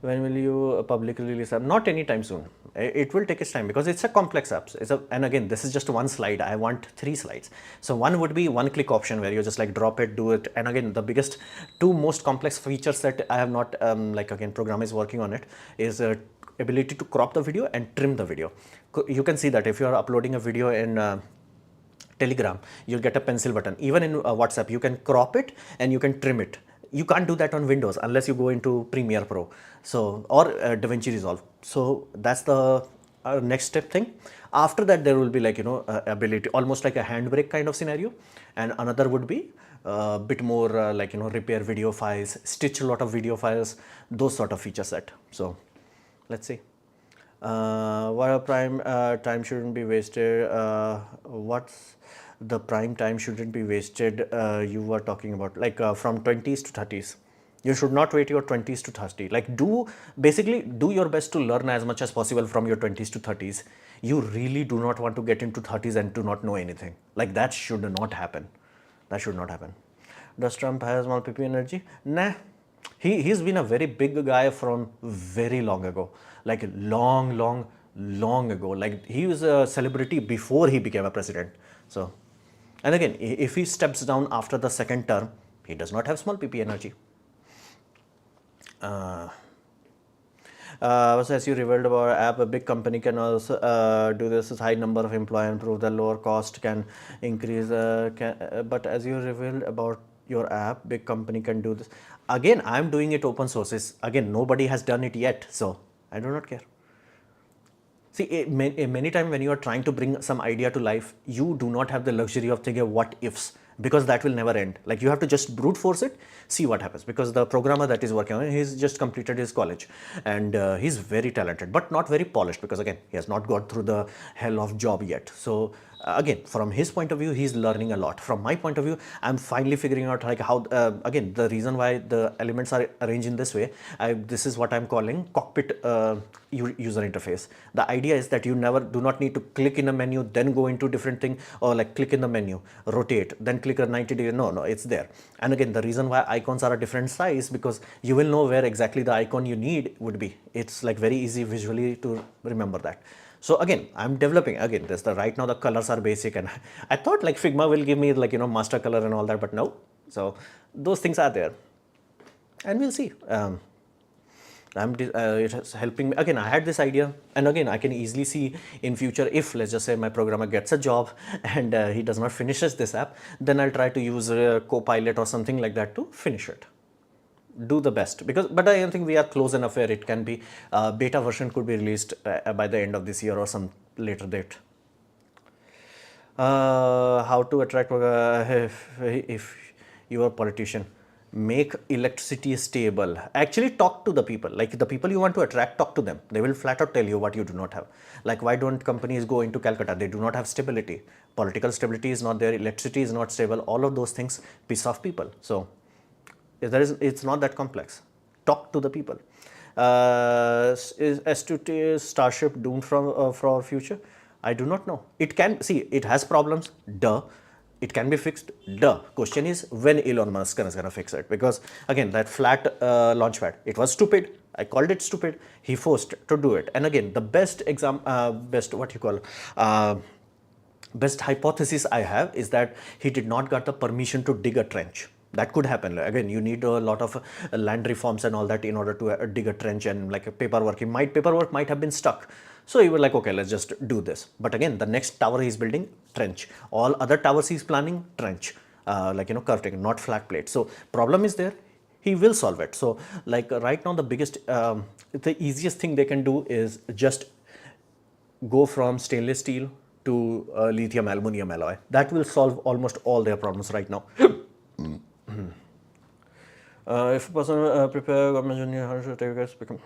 When will you publicly release app? Not anytime soon. It will take its time because it's a complex app. And again, this is just one slide. I want 3 slides. So one would be one click option where you just like drop it, do it. And again, the biggest 2 most complex features that I have not, like again, program is working on it is ability to crop the video and trim the video. You can see that if you are uploading a video in Telegram, you'll get a pencil button. Even in WhatsApp, you can crop it and you can trim it. You can't do that on Windows unless you go into Premiere Pro, so or DaVinci Resolve. So that's the next step thing. After that, there will be like ability, almost like a handbrake kind of scenario, and another would be a bit more like repair video files, stitch a lot of video files, those sort of feature set. So let's see. What prime time shouldn't be wasted. What's the prime time shouldn't be wasted? You were talking about like from 20s to 30s. You should not wait your 20s to 30. Like basically do your best to learn as much as possible from your 20s to 30s. You really do not want to get into 30s and do not know anything. Like that should not happen. That should not happen. Does Trump have small PP energy? Nah. He's been a very big guy from very long ago, like long ago. Like he was a celebrity before he became a president. So, and again, if he steps down after the second term, he does not have small PP energy. As you revealed about app, a big company can also do this with high number of employees and prove the lower cost can increase. But as you revealed about your app, big company can do this. Again, I'm doing it open sources. Again, nobody has done it yet, so I do not care. See, many times when you are trying to bring some idea to life, you do not have the luxury of thinking what ifs, because that will never end. Like you have to just brute force it, see what happens. Because the programmer that is working on it, he's just completed his college and he's very talented, but not very polished because again, he has not got through the hell of job yet. So again, from his point of view, he's learning a lot. From my point of view, I'm finally figuring out like how, again, the reason why the elements are arranged in this way, this is what I'm calling cockpit user interface. The idea is that you do not need to click in a menu, then go into different thing, or like click in the menu, rotate, then click a 90 degree. No, it's there. And again, the reason why icons are a different size, because you will know where exactly the icon you need would be. It's like very easy visually to remember that. So again, I'm developing, again, right now the colors are basic, and I thought like Figma will give me like, master color and all that, but no. So those things are there and we'll see. It's helping me. Again, I had this idea, and again, I can easily see in future if, let's just say, my programmer gets a job and he does not finishes this app, then I'll try to use Copilot or something like that to finish it. Do the best, but I don't think we are close enough where it can be beta version could be released by the end of this year or some later date. How to attract if you are a politician, make electricity stable. Actually talk to the people, like the people you want to attract, talk to them. They will flat out tell you what you do not have. Like why don't companies go into Calcutta? They do not have stability. Political stability is not there, electricity is not stable, all of those things piss off people. So it's not that complex. Talk to the people. Is S2T Starship doomed for our future? I do not know. It can, see, it has problems, duh. It can be fixed, duh. Question is when Elon Musk is going to fix it, because again, that flat launchpad, it was stupid. I called it stupid. He forced to do it. And again, the best best hypothesis I have is that he did not get the permission to dig a trench. That could happen. Again, you need a lot of land reforms and all that in order to dig a trench, and like a paperwork might have been stuck. So he was like, okay, let's just do this. But again, the next tower he's building, trench. All other towers he's planning, trench. Curved, not flat plate. So problem is there. He will solve it. So like right now, the easiest thing they can do is just go from stainless steel to lithium aluminum alloy. That will solve almost all their problems right now. If a person prepare government junior, how should take it become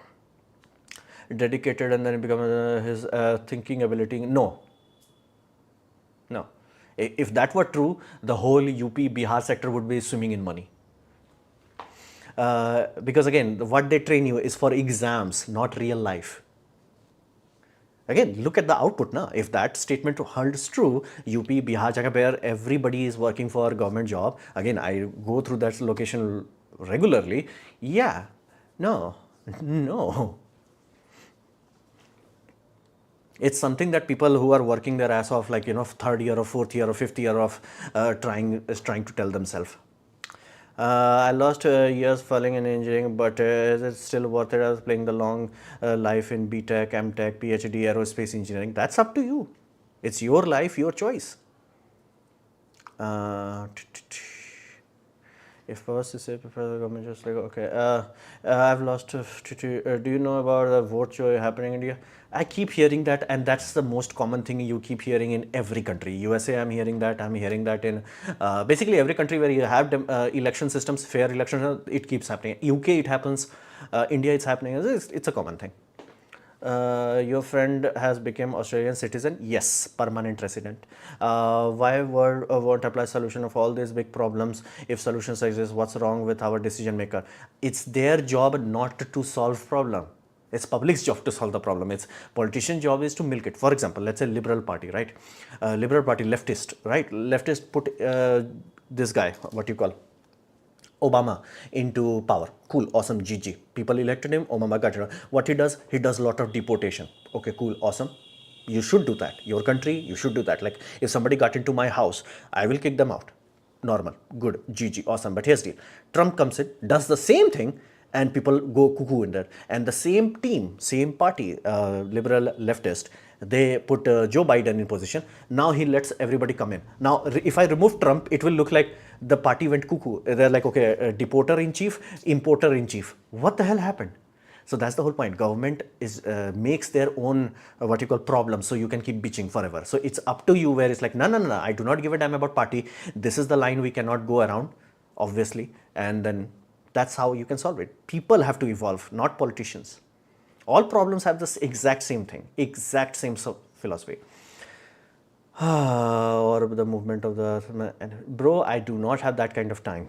dedicated and then it become his thinking ability? No, no. If that were true, the whole UP Bihar sector would be swimming in money. Because again, what they train you is for exams, not real life. Again, look at the output now. If that statement holds true, UP, Bihar, Jagah where everybody is working for government job. Again, I go through that location regularly. Yeah, no, no. It's something that people who are working their ass off, like third year or fourth year or fifth year of trying to tell themselves. I lost years falling in engineering, but is it still worth it as playing the long life in BTech, MTech, PhD, aerospace engineering? That's up to you. It's your life, your choice. If first to say prepare the government, just like okay, I've lost. Do you know about the vote show happening in India? I keep hearing that, and that's the most common thing you keep hearing in every country. USA, I'm hearing that. I'm hearing that in basically every country where you have election systems, fair elections. It keeps happening. UK, it happens. India, it's happening. It's a common thing. Your friend has become Australian citizen? Yes, permanent resident. Why world won't apply solution of all these big problems? If solutions exist, what's wrong with our decision maker? It's their job not to solve problem. It's public's job to solve the problem. It's politician's job is to milk it. For example, let's say Liberal Party, right? Liberal Party, leftist, right? Leftist put this guy, what you call, Obama into power. Cool, awesome, GG. People elected him, Obama got it. What he does a lot of deportation. Okay, cool, awesome. You should do that. Your country, you should do that. Like if somebody got into my house, I will kick them out. Normal, good, GG, awesome. But here's the deal. Trump comes in, does the same thing, and people go cuckoo in there. And the same team, same party, liberal leftist, they put Joe Biden in position. Now he lets everybody come in. Now, if I remove Trump, it will look like the party went cuckoo. They're like, okay, deporter in chief, importer in chief. What the hell happened? So that's the whole point. Government is makes their own what you call problems, so you can keep bitching forever. So it's up to you where it's like, no, I do not give a damn about party. This is the line we cannot go around, obviously, and then that's how you can solve it. People have to evolve, not politicians. All problems have this exact same thing, exact same philosophy. Or the movement of the earth. Bro, I do not have that kind of time.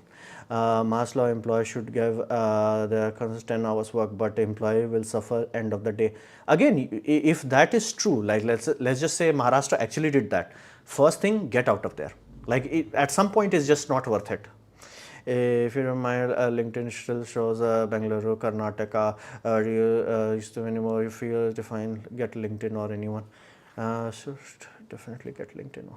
Mass law employees should give their consistent hours work, but employee will suffer end of the day. Again, if that is true, like let's just say Maharashtra actually did that. First thing, get out of there. Like at some point, it's just not worth it. If you remind, LinkedIn still shows Bangalore, Karnataka. Do you used to anymore? If you define, get LinkedIn or anyone. So definitely get LinkedIn.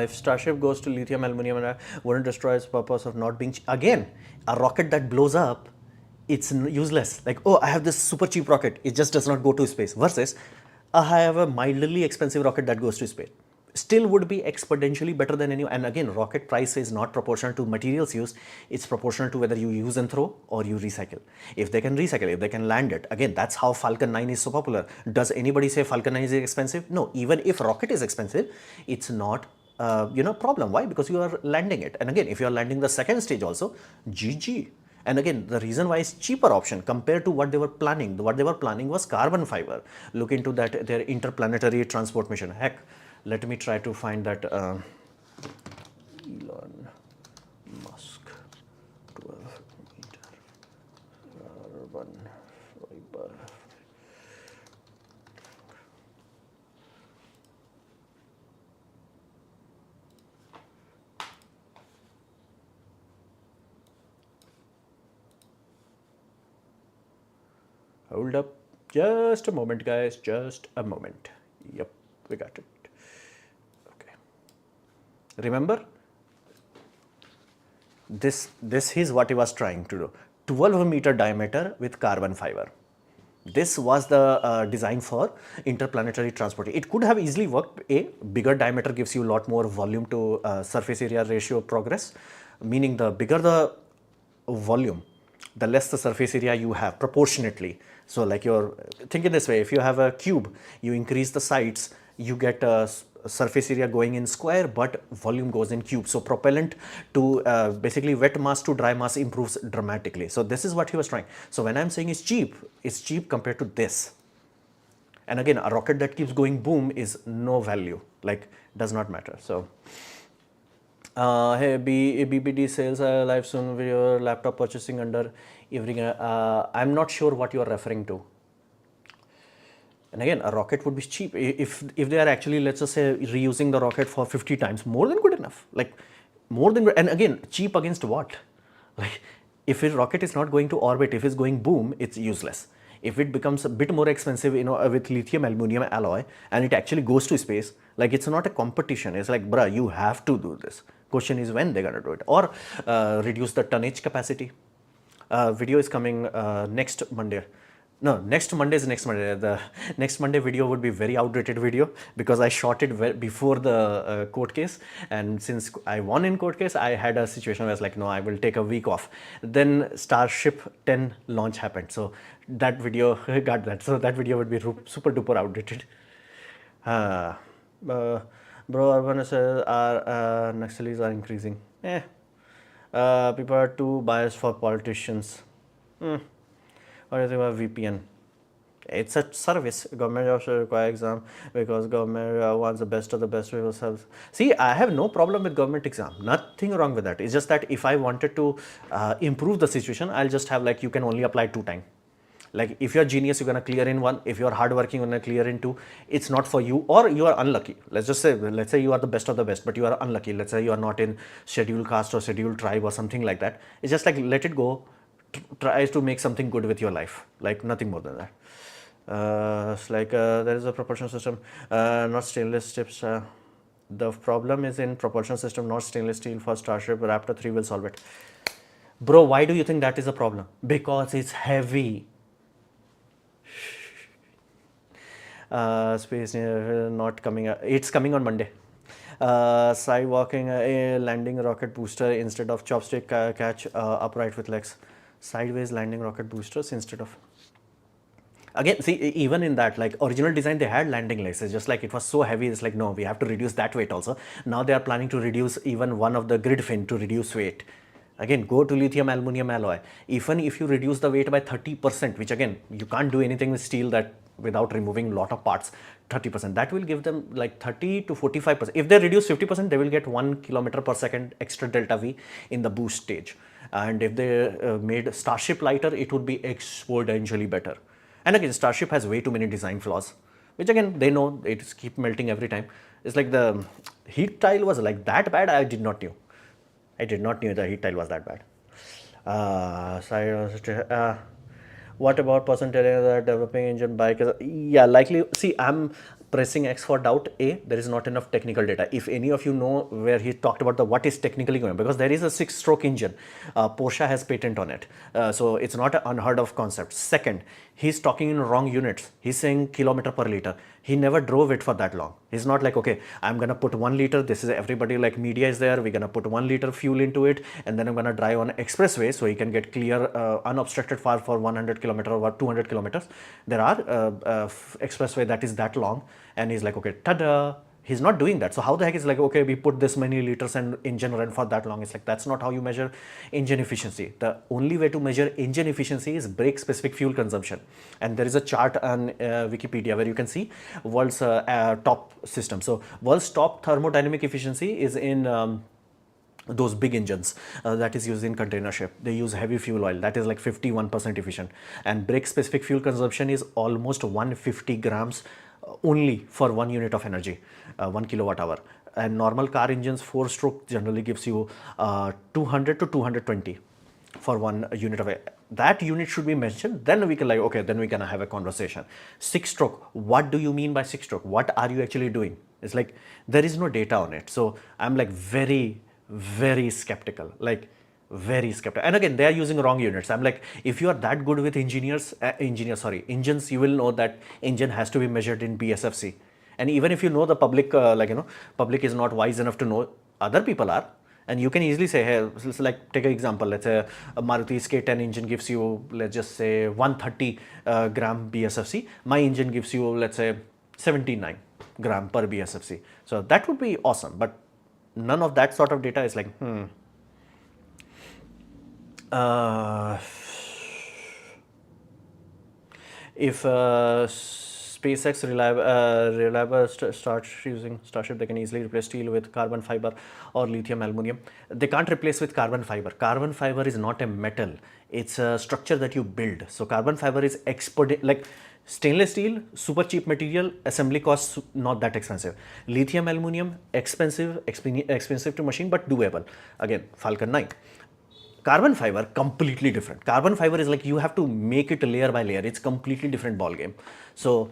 If Starship goes to lithium, aluminum, wouldn't destroy its purpose of not being again a rocket that blows up. It's useless. Like, oh, I have this super cheap rocket. It just does not go to space. Versus, I have a mildly expensive rocket that goes to space. Still would be exponentially better than any. And again, rocket price is not proportional to materials used. It's proportional to whether you use and throw or you recycle. If they can recycle, if they can land it, again, that's how Falcon 9 is so popular. Does anybody say Falcon 9 is expensive? No. Even if rocket is expensive, it's not problem. Why? Because you are landing it. And again, if you are landing the second stage also, GG. And again, the reason why it's cheaper option compared to what they were planning. What they were planning was carbon fiber. Look into that, their interplanetary transport mission. Heck, let me try to find that Elon Musk 12-meter carbon fiber. Hold up, just a moment, guys, just a moment. Yep, we got it. Okay. Remember, this is what he was trying to do. 12-meter diameter with carbon fiber. This was the design for interplanetary transport. It could have easily worked. A bigger diameter gives you a lot more volume to surface area ratio progress, meaning the bigger the volume, the less the surface area you have proportionately. So like think in this way, if you have a cube, you increase the sides, you get surface area going in square, but volume goes in cube. So propellant to basically wet mass to dry mass improves dramatically. So this is what he was trying. So when I'm saying it's cheap compared to this. And again, a rocket that keeps going boom is no value, like does not matter. So hey, BBD sales are live soon with your laptop purchasing under every. I'm not sure what you are referring to. And again, a rocket would be cheap if they are actually, let's just say, reusing the rocket for 50 times, more than good enough. Like more than good. And again, cheap against what? Like if a rocket is not going to orbit, if it's going boom, it's useless. If it becomes a bit more expensive, with lithium aluminum alloy, and it actually goes to space, like it's not a competition. It's like, bruh, you have to do this. Question is when they're gonna do it, or reduce the tonnage capacity. Video is coming next Monday. No, next Monday is next Monday. The next Monday video would be very outdated video because I shot it before the court case, and since I won in court case, I had a situation where I was like, no, I will take a week off. Then Starship 10 launch happened, so that video got that. So that video would be super duper outdated. Bro, urban says our Naxalis are increasing. People are too biased for politicians. What do you think about VPN? It's a service. Government jobs should require exam because government wants the best of the best people self. See, I have no problem with government exam. Nothing wrong with that. It's just that if I wanted to improve the situation, I'll just have like you can only apply 2 times. Like if you're genius, you're gonna clear in 1. If you're hardworking, you're gonna clear in 2. It's not for you, or you are unlucky. Let's say you are the best of the best, but you are unlucky. Let's say you are not in scheduled caste or scheduled tribe or something like that. It's just like let it go. Tries to make something good with your life, like nothing more than that. It's like there is a propulsion system, not stainless tips. The problem is in propulsion system, not stainless steel. For Starship, Raptor 3 will solve it. Bro, why do you think that is a problem? Because it's heavy. Space not coming. It's coming on Monday. Side walking a landing rocket booster instead of chopstick catch upright with legs. Sideways landing rocket boosters instead of. Again, see, even in that, like original design, they had landing legs. It's just like it was so heavy. It's like, no, we have to reduce that weight also. Now they are planning to reduce even one of the grid fin to reduce weight. Again, go to lithium aluminum alloy. Even if you reduce the weight by 30%, which again, you can't do anything with steel that without removing a lot of parts, 30%, that will give them like 30 to 45%. If they reduce 50%, they will get 1 kilometer per second extra delta V in the boost stage. And if they made Starship lighter, it would be exponentially better. And again, Starship has way too many design flaws, which again, they know it keep melting every time. It's like the heat tile was like that bad. I did not know. I did not know the heat tile was that bad. What about person telling that developing engine bike is, yeah, likely. See, I'm pressing X for doubt. There is not enough technical data. If any of you know where he talked about the what is technically going on, because there is a 6-stroke engine, Porsche has patent on it, so it's not an unheard of concept. Second, he's talking in wrong units. He's saying kilometer per liter. He never drove it for that long. He's not like, okay, I'm gonna put 1 liter. This is everybody, like media is there. We're gonna put 1 liter fuel into it, and then I'm gonna drive on expressway so he can get clear, unobstructed far for 100 kilometer or 200 kilometers. There are expressway that is that long, and he's like, okay, tada. He's not doing that. So how the heck is like, okay, we put this many liters and engine run for that long. It's like, that's not how you measure engine efficiency. The only way to measure engine efficiency is brake specific fuel consumption. And there is a chart on Wikipedia where you can see world's top system. So world's top thermodynamic efficiency is in those big engines that is used in container ship. They use heavy fuel oil, that is like 51% efficient. And brake specific fuel consumption is almost 150 grams only for 1 unit of energy, 1 kilowatt hour. And normal car engines 4-stroke generally gives you 200 to 220 for 1 unit of it. That unit should be mentioned, then we can like, okay, then we can have a conversation. 6-stroke, what do you mean by 6-stroke? What are you actually doing? It's like, there is no data on it. So I'm like very skeptical, like very skeptical. And again, they are using wrong units. I'm like, if you are that good with engines, you will know that engine has to be measured in BSFC. And even if you know the public, public is not wise enough to know, other people are. And you can easily say, hey, like take an example, let's say a Maruti K10 engine gives you, let's just say 130 gram BSFC. My engine gives you, let's say 79 gram per BSFC. So that would be awesome, but none of that sort of data is like, if SpaceX reliable starts using Starship, they can easily replace steel with carbon fiber or lithium aluminum. They can't replace with carbon fiber. Carbon fiber is not a metal, it's a structure that you build. So carbon fiber is like stainless steel, super cheap material, assembly costs not that expensive. Lithium aluminum, expensive to machine, but doable. Again, Falcon 9. Carbon fiber, completely different. Carbon fiber is like you have to make it layer by layer. It's completely different ball game. So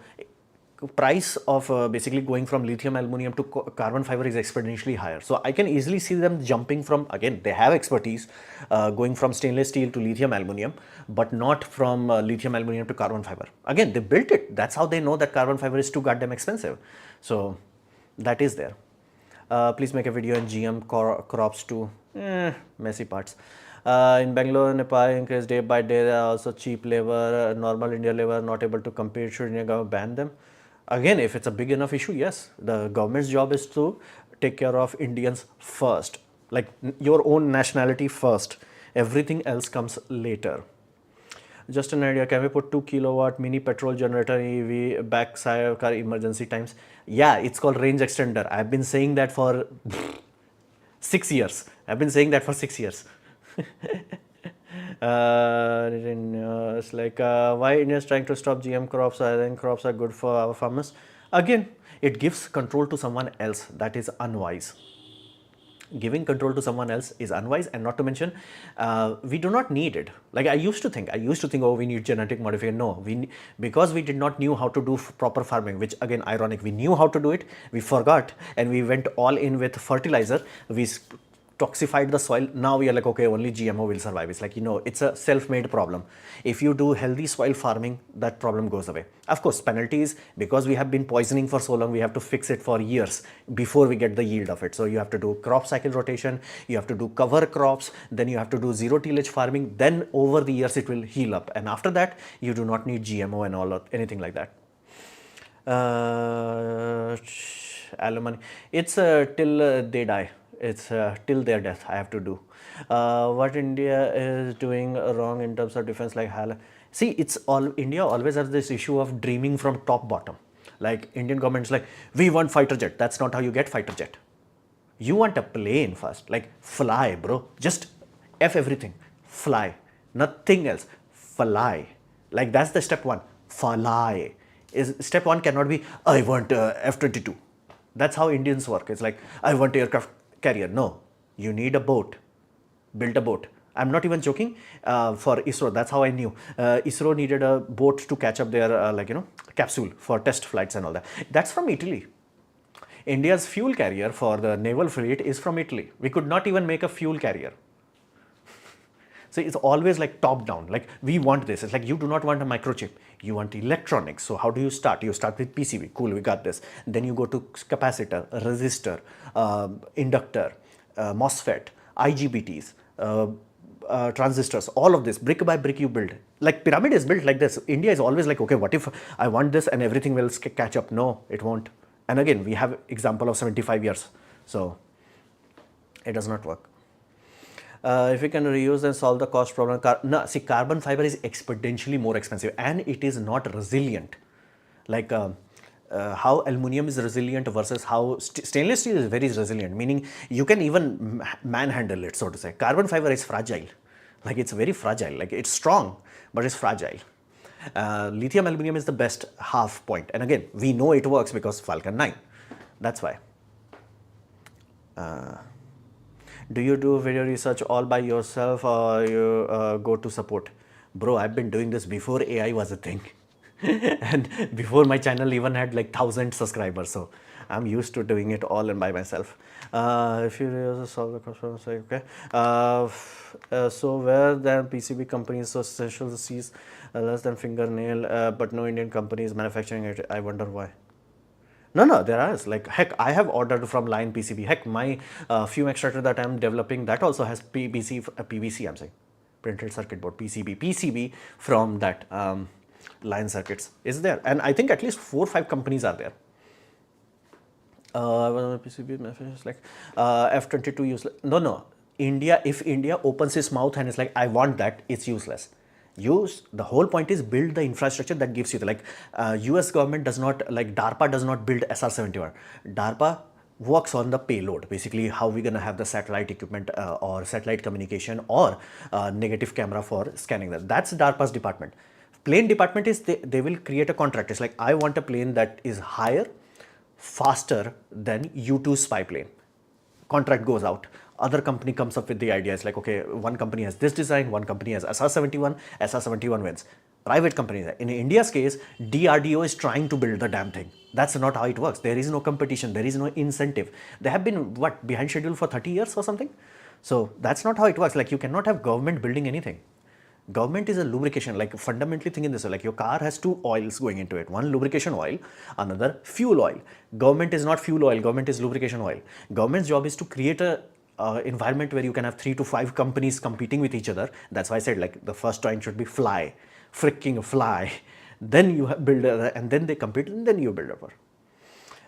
price of basically going from lithium aluminum to carbon fiber is exponentially higher. So I can easily see them jumping from, again, they have expertise, going from stainless steel to lithium aluminum, but not from lithium aluminum to carbon fiber. Again, they built it. That's how they know that carbon fiber is too goddamn expensive. So that is there. Please make a video on GM crops too. Messy parts. In Bangalore, Nepal increase day by day. There are also cheap labor, normal India labor not able to compete. Should India government ban them? Again, if it's a big enough issue, yes. The government's job is to take care of Indians first, like your own nationality first. Everything else comes later. Just an idea, can we put 2 kilowatt mini petrol generator EV backside car emergency times? Yeah, it's called range extender. I've been saying that for 6 years. It's like why India is trying to stop GM crops. I think crops are good for our farmers. Again, it gives control to someone else. That is unwise. Giving control to someone else is unwise, and not to mention, we do not need it. Like I used to think, oh, we need genetic modification. No, because we did not knew how to do proper farming, which again, ironic, we knew how to do it, we forgot, and we went all in with fertilizer. We toxified the soil. Now we are like, okay, only GMO will survive. It's like, it's a self-made problem. If you do healthy soil farming, that problem goes away. Of course, penalties, because we have been poisoning for so long, we have to fix it for years before we get the yield of it. So you have to do crop cycle rotation, you have to do cover crops, then you have to do zero tillage farming, then over the years it will heal up. And after that, you do not need GMO and all or anything like that. Aluminum, it's till they die. It's till their death I have to do. What India is doing wrong in terms of defense, like see, India always has this issue of dreaming from top bottom. Like Indian government's like, we want fighter jet. That's not how you get fighter jet. You want a plane first, like fly, bro. Just F everything, fly, nothing else, fly. Like that's the step one, fly. Step one cannot be, I want F-22. That's how Indians work. It's like, I want aircraft carrier. No, you need a boat. Build a boat. I'm not even joking. For ISRO, that's how I knew. ISRO needed a boat to catch up their capsule for test flights and all that. That's from Italy. India's fuel carrier for the naval fleet is from Italy. We could not even make a fuel carrier. So it's always like top down, like we want this. It's like you do not want a microchip, you want electronics. So how do you start? You start with PCB, cool, we got this. Then you go to capacitor, resistor, inductor, MOSFET, IGBTs, transistors, all of this, brick by brick you build. Like pyramid is built like this. India is always like, okay, what if I want this and everything will catch up? No, it won't. And again, we have example of 75 years. So it does not work. If we can reuse and solve the cost problem, see, carbon fiber is exponentially more expensive and it is not resilient. Like how aluminum is resilient versus how stainless steel is very resilient, meaning you can even manhandle it, so to say. Carbon fiber is fragile. Like it's very fragile. Like it's strong, but it's fragile. Lithium aluminum is the best half point. And again, we know it works because Falcon 9. That's why. Do you do video research all by yourself or you go to support? Bro, I've been doing this before AI was a thing. And before my channel even had like 1,000 subscribers. So I'm used to doing it all and by myself. If you solve the cost problem, say okay. So where then PCB companies so essential sees less than fingernail, but no Indian company is manufacturing it. I wonder why. No, there are. Like, heck, I have ordered from Line PCB. Heck, my fume extractor that I'm developing, that also has PVC, I'm saying, printed circuit board, PCB from that Line circuits is there. And I think at least 4 or 5 companies are there. PCB message like F-22 useless. No. India, if India opens its mouth and it's like, I want that, it's useless. Use the whole point is build the infrastructure that gives you the like. US government does not like DARPA does not build SR-71. DARPA works on the payload, basically how we're gonna have the satellite equipment or satellite communication or negative camera for scanning that. That's DARPA's department. Plane department is they will create a contract. It's like, I want a plane that is higher, faster than U-2 spy plane. Contract goes out. Other company comes up with the idea. It's like, okay, one company has this design, one company has SR-71, SR-71 wins. Private companies. In India's case, DRDO is trying to build the damn thing. That's not how it works. There is no competition. There is no incentive. They have been, what, behind schedule for 30 years or something? So that's not how it works. Like, you cannot have government building anything. Government is a lubrication, like fundamentally think in this way, like your car has two oils going into it, one lubrication oil, another fuel oil. Government is not fuel oil, government is lubrication oil. Government's job is to create a environment where you can have 3 to 5 companies competing with each other. That's why I said like the first joint should be fly, freaking fly. Then you build and then they compete and then you build up.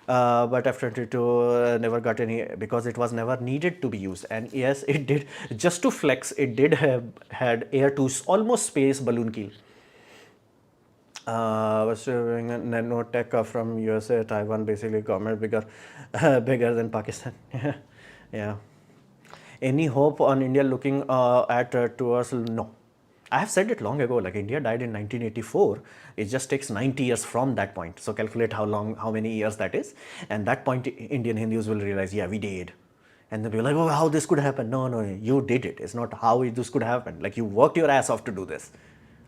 But F-22 never got any because it was never needed to be used. And yes, it did, just to flex, it did have had air to almost space balloon keel. Was doing nanotech from USA, Taiwan, basically government bigger, bigger than Pakistan. Yeah. Any hope on India looking at towards? No. I have said it long ago, like India died in 1984. It just takes 90 years from that point. So calculate how long, how many years that is. And that point, Indian Hindus will realize, yeah, we did. And they'll be like, oh, how this could happen? No, you did it. It's not how this could happen. Like you worked your ass off to do this.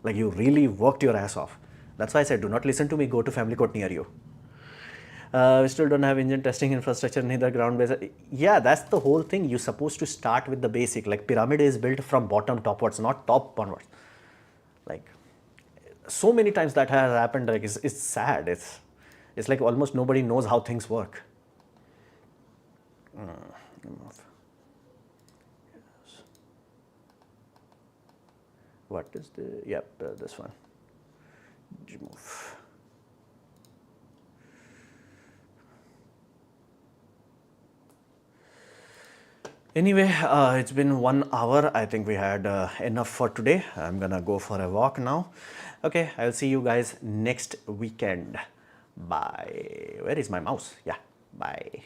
Like you really worked your ass off. That's why I said, do not listen to me, go to family court near you. We still don't have engine testing infrastructure, neither ground based. Yeah, that's the whole thing. You're supposed to start with the basic. Like pyramid is built from bottom upwards, not top onwards. Like so many times that has happened. Like it's sad. It's like almost nobody knows how things work. What is the? Yep, this one. Move. Anyway, it's been 1 hour. I think we had enough for today. I'm gonna go for a walk now. Okay, I'll see you guys next weekend. Bye. Where is my mouse? Yeah, bye.